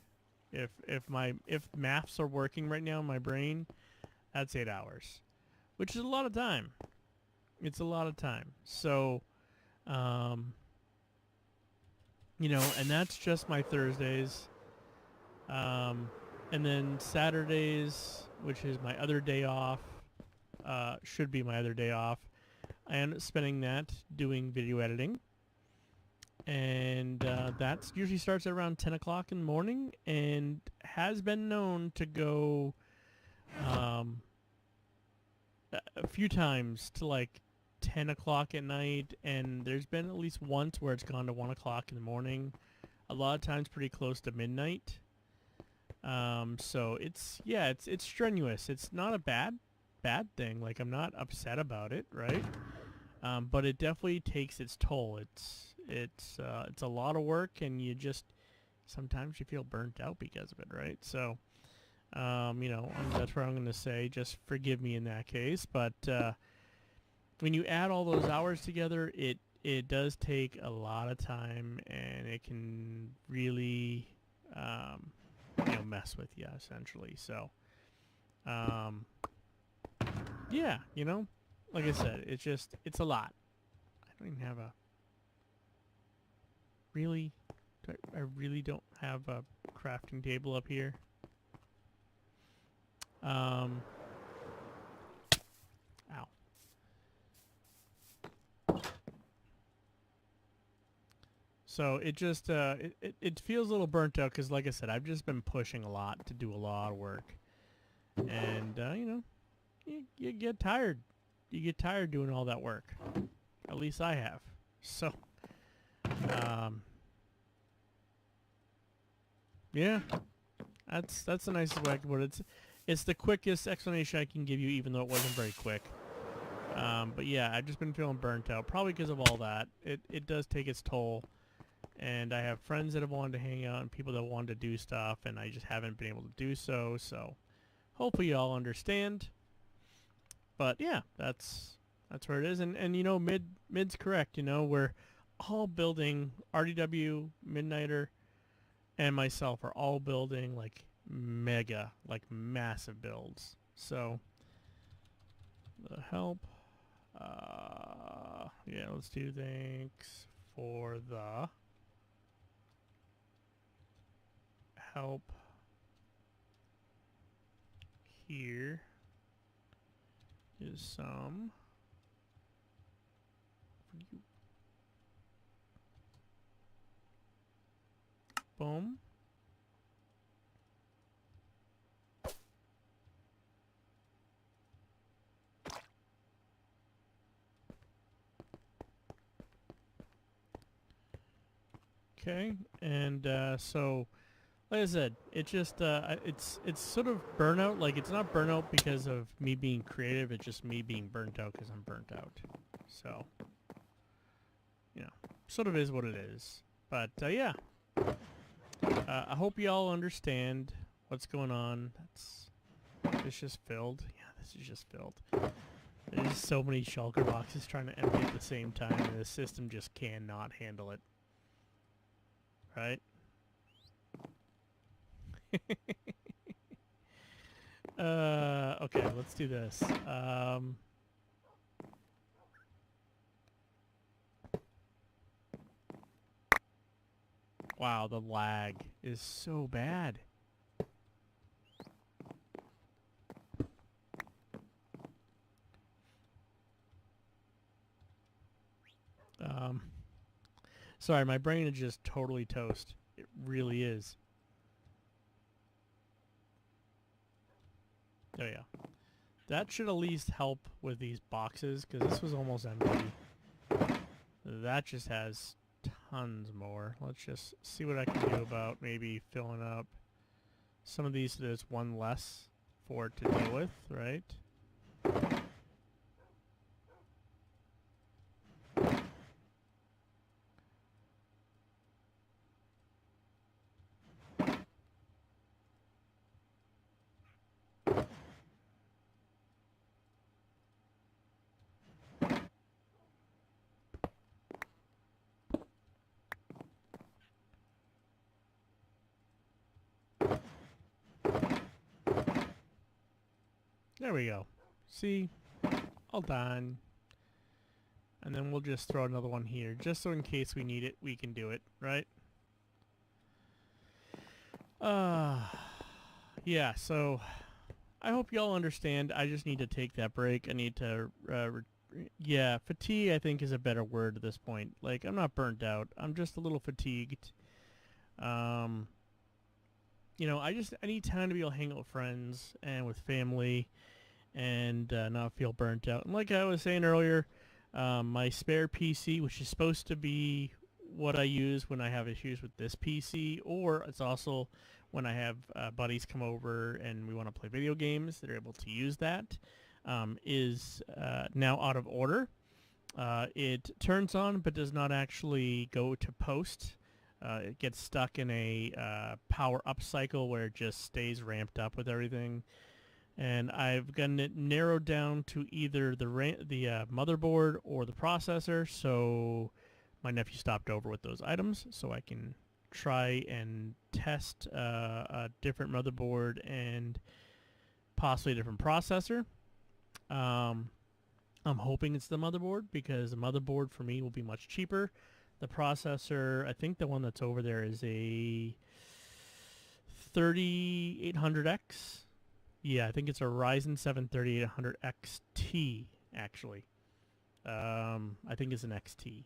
If maths are working right now in my brain, that's 8 hours, which is a lot of time. It's a lot of time. So, you know, and that's just my Thursdays. And then Saturdays, which is my other day off, should be my other day off, I end up spending that doing video editing. And that usually starts at around 10 o'clock in the morning and has been known to go a few times to like 10 o'clock at night, and there's been at least once where it's gone to 1 o'clock in the morning. A lot of times pretty close to midnight. So it's strenuous. It's not a bad thing. Like, I'm not upset about it, right? But it definitely takes its toll. It's a lot of work, and you just sometimes you feel burnt out because of it, right? So, you know, that's what I'm going to say. Just forgive me in that case. But when you add all those hours together, it does take a lot of time, and it can really, you know, mess with you essentially. So, yeah, you know, like I said, it's a lot. I don't even have a really. I really don't have a crafting table up here. Ow. So it just it feels a little burnt out because, like I said, I've just been pushing a lot to do a lot of work, and you know, you get tired. You get tired doing all that work. At least I have. So, yeah, that's the nicest way I can put it. It's the quickest explanation I can give you, even though it wasn't very quick. But yeah, I've just been feeling burnt out, probably because of all that. It does take its toll. And I have friends that have wanted to hang out and people that wanted to do stuff, and I just haven't been able to do so. So hopefully you all understand. But yeah, that's where it is. And you know, mid's correct. You know, we're all building. RDW, Midnighter, and myself are all building like massive builds. So the help. Yeah, let's do thanks for the help here is some for you. Boom. Okay, and so like I said, it just it's sort of burnout. Like, it's not burnout because of me being creative. It's just me being burnt out because I'm burnt out. So, you know, sort of is what it is. But yeah, I hope you all understand what's going on. This just filled. Yeah, this is just filled. There's so many shulker boxes trying to empty at the same time, and the system just cannot handle it. Right? Okay, let's do this. Wow, the lag is so bad. Sorry, my brain is just totally toast. It really is. Oh yeah. That should at least help with these boxes, because this was almost empty. That just has tons more. Let's just see what I can do about maybe filling up some of these so there's one less for it to deal with, right? There we go. See? All done. And then we'll just throw another one here, just so in case we need it, we can do it, right? Yeah, so I hope y'all understand. I just need to take that break. I need to, yeah, fatigue I think is a better word at this point. Like, I'm not burnt out. I'm just a little fatigued. You know, I need time to be able to hang out with friends and with family and not feel burnt out. And like I was saying earlier, my spare PC, which is supposed to be what I use when I have issues with this PC, or it's also when I have buddies come over and we want to play video games, they're able to use that, is now out of order. It turns on but does not actually go to post. It gets stuck in a power up cycle where it just stays ramped up with everything. And I've gotten it narrowed down to either the motherboard or the processor, so my nephew stopped over with those items so I can try and test a different motherboard and possibly a different processor. I'm hoping it's the motherboard because the motherboard for me will be much cheaper. The processor, I think the one that's over there is a 3800X. Yeah, I think it's a Ryzen 7 3800 XT, actually. I think it's an XT.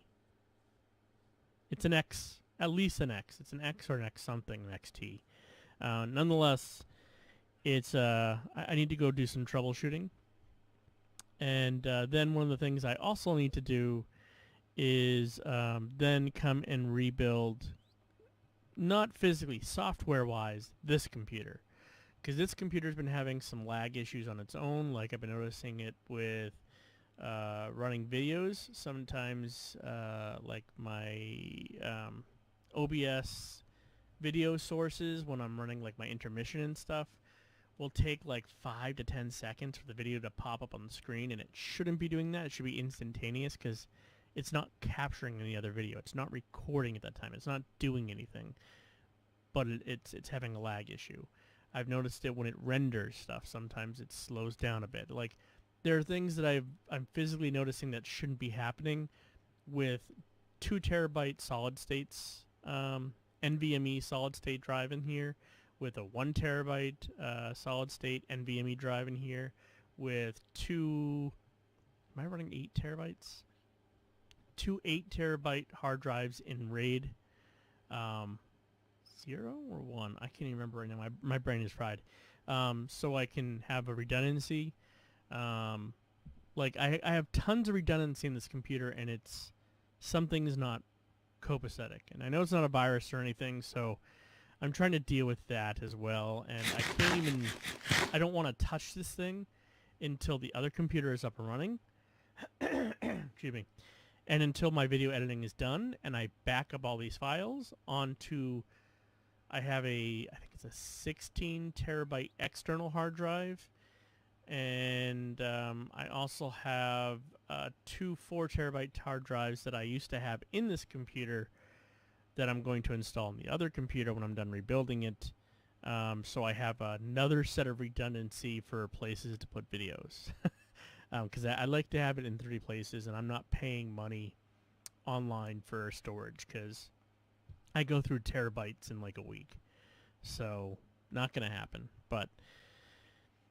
It's an X, at least an X. It's an X or an X something, an XT. Nonetheless, it's I need to go do some troubleshooting. And then one of the things I also need to do is then come and rebuild, not physically, software-wise, this computer. Because this computer's been having some lag issues on its own. Like I've been noticing it with running videos. Sometimes like my OBS video sources, when I'm running like my intermission and stuff, will take like 5 to 10 seconds for the video to pop up on the screen, and it shouldn't be doing that. It should be instantaneous because it's not capturing any other video. It's not recording at that time. It's not doing anything, but it's having a lag issue. I've noticed it when it renders stuff. Sometimes it slows down a bit. Like, there are things that I'm physically noticing that shouldn't be happening with 2 terabyte solid states, NVMe solid state drive in here, with a 1 terabyte solid state NVMe drive in here, with am I running 8 terabytes? 2 8 terabyte hard drives in RAID. 0 or 1? I can't even remember right now. My brain is fried. So I can have a redundancy. Like I have tons of redundancy in this computer, and something's not copacetic. And I know it's not a virus or anything, so I'm trying to deal with that as well. And I don't want to touch this thing until the other computer is up and running. Excuse me. And until my video editing is done, and I back up all these files onto, I think it's a 16 terabyte external hard drive, and I also have 2 4 terabyte hard drives that I used to have in this computer that I'm going to install in the other computer when I'm done rebuilding it. So I have another set of redundancy for places to put videos. Because I like to have it in 3 places, and I'm not paying money online for storage because I go through terabytes in like a week. So, not going to happen. But,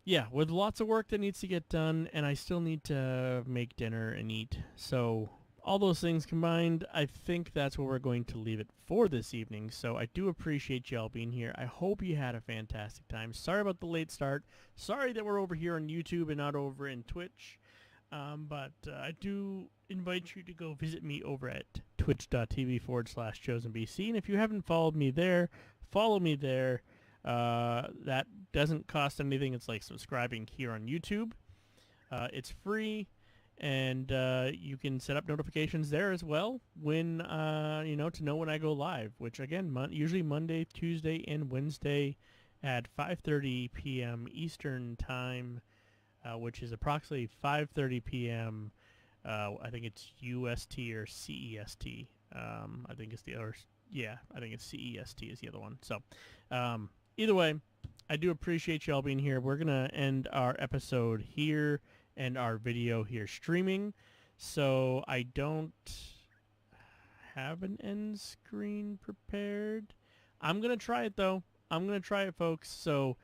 yeah, with lots of work that needs to get done, and I still need to make dinner and eat. So, all those things combined, I think that's where we're going to leave it for this evening. So I do appreciate y'all being here. I hope you had a fantastic time. Sorry about the late start. Sorry that we're over here on YouTube and not over in Twitch. But I do invite you to go visit me over at twitch.tv/chosenbc. And if you haven't followed me there, follow me there. That doesn't cost anything. It's like subscribing here on YouTube. It's free. And you can set up notifications there as well when, to know when I go live, which, again, usually Monday, Tuesday, and Wednesday at 5:30 p.m. Eastern Time, which is approximately 5:30 p.m. I think it's UST or CEST. I think it's CEST is the other one. So either way, I do appreciate you all being here. We're going to end our episode here and our video here streaming. So I don't have an end screen prepared. I'm going to try it, though. I'm going to try it, folks. So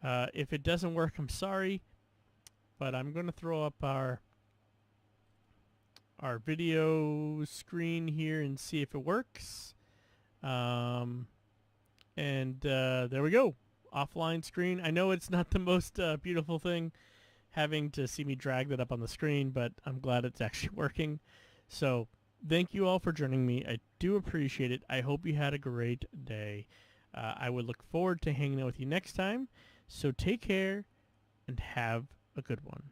if it doesn't work, I'm sorry. But I'm going to throw up our video screen here and see if it works. And there we go. Offline screen. I know it's not the most beautiful thing having to see me drag that up on the screen, but I'm glad it's actually working. So thank you all for joining me. I do appreciate it. I hope you had a great day. I would look forward to hanging out with you next time. So take care and have a good one.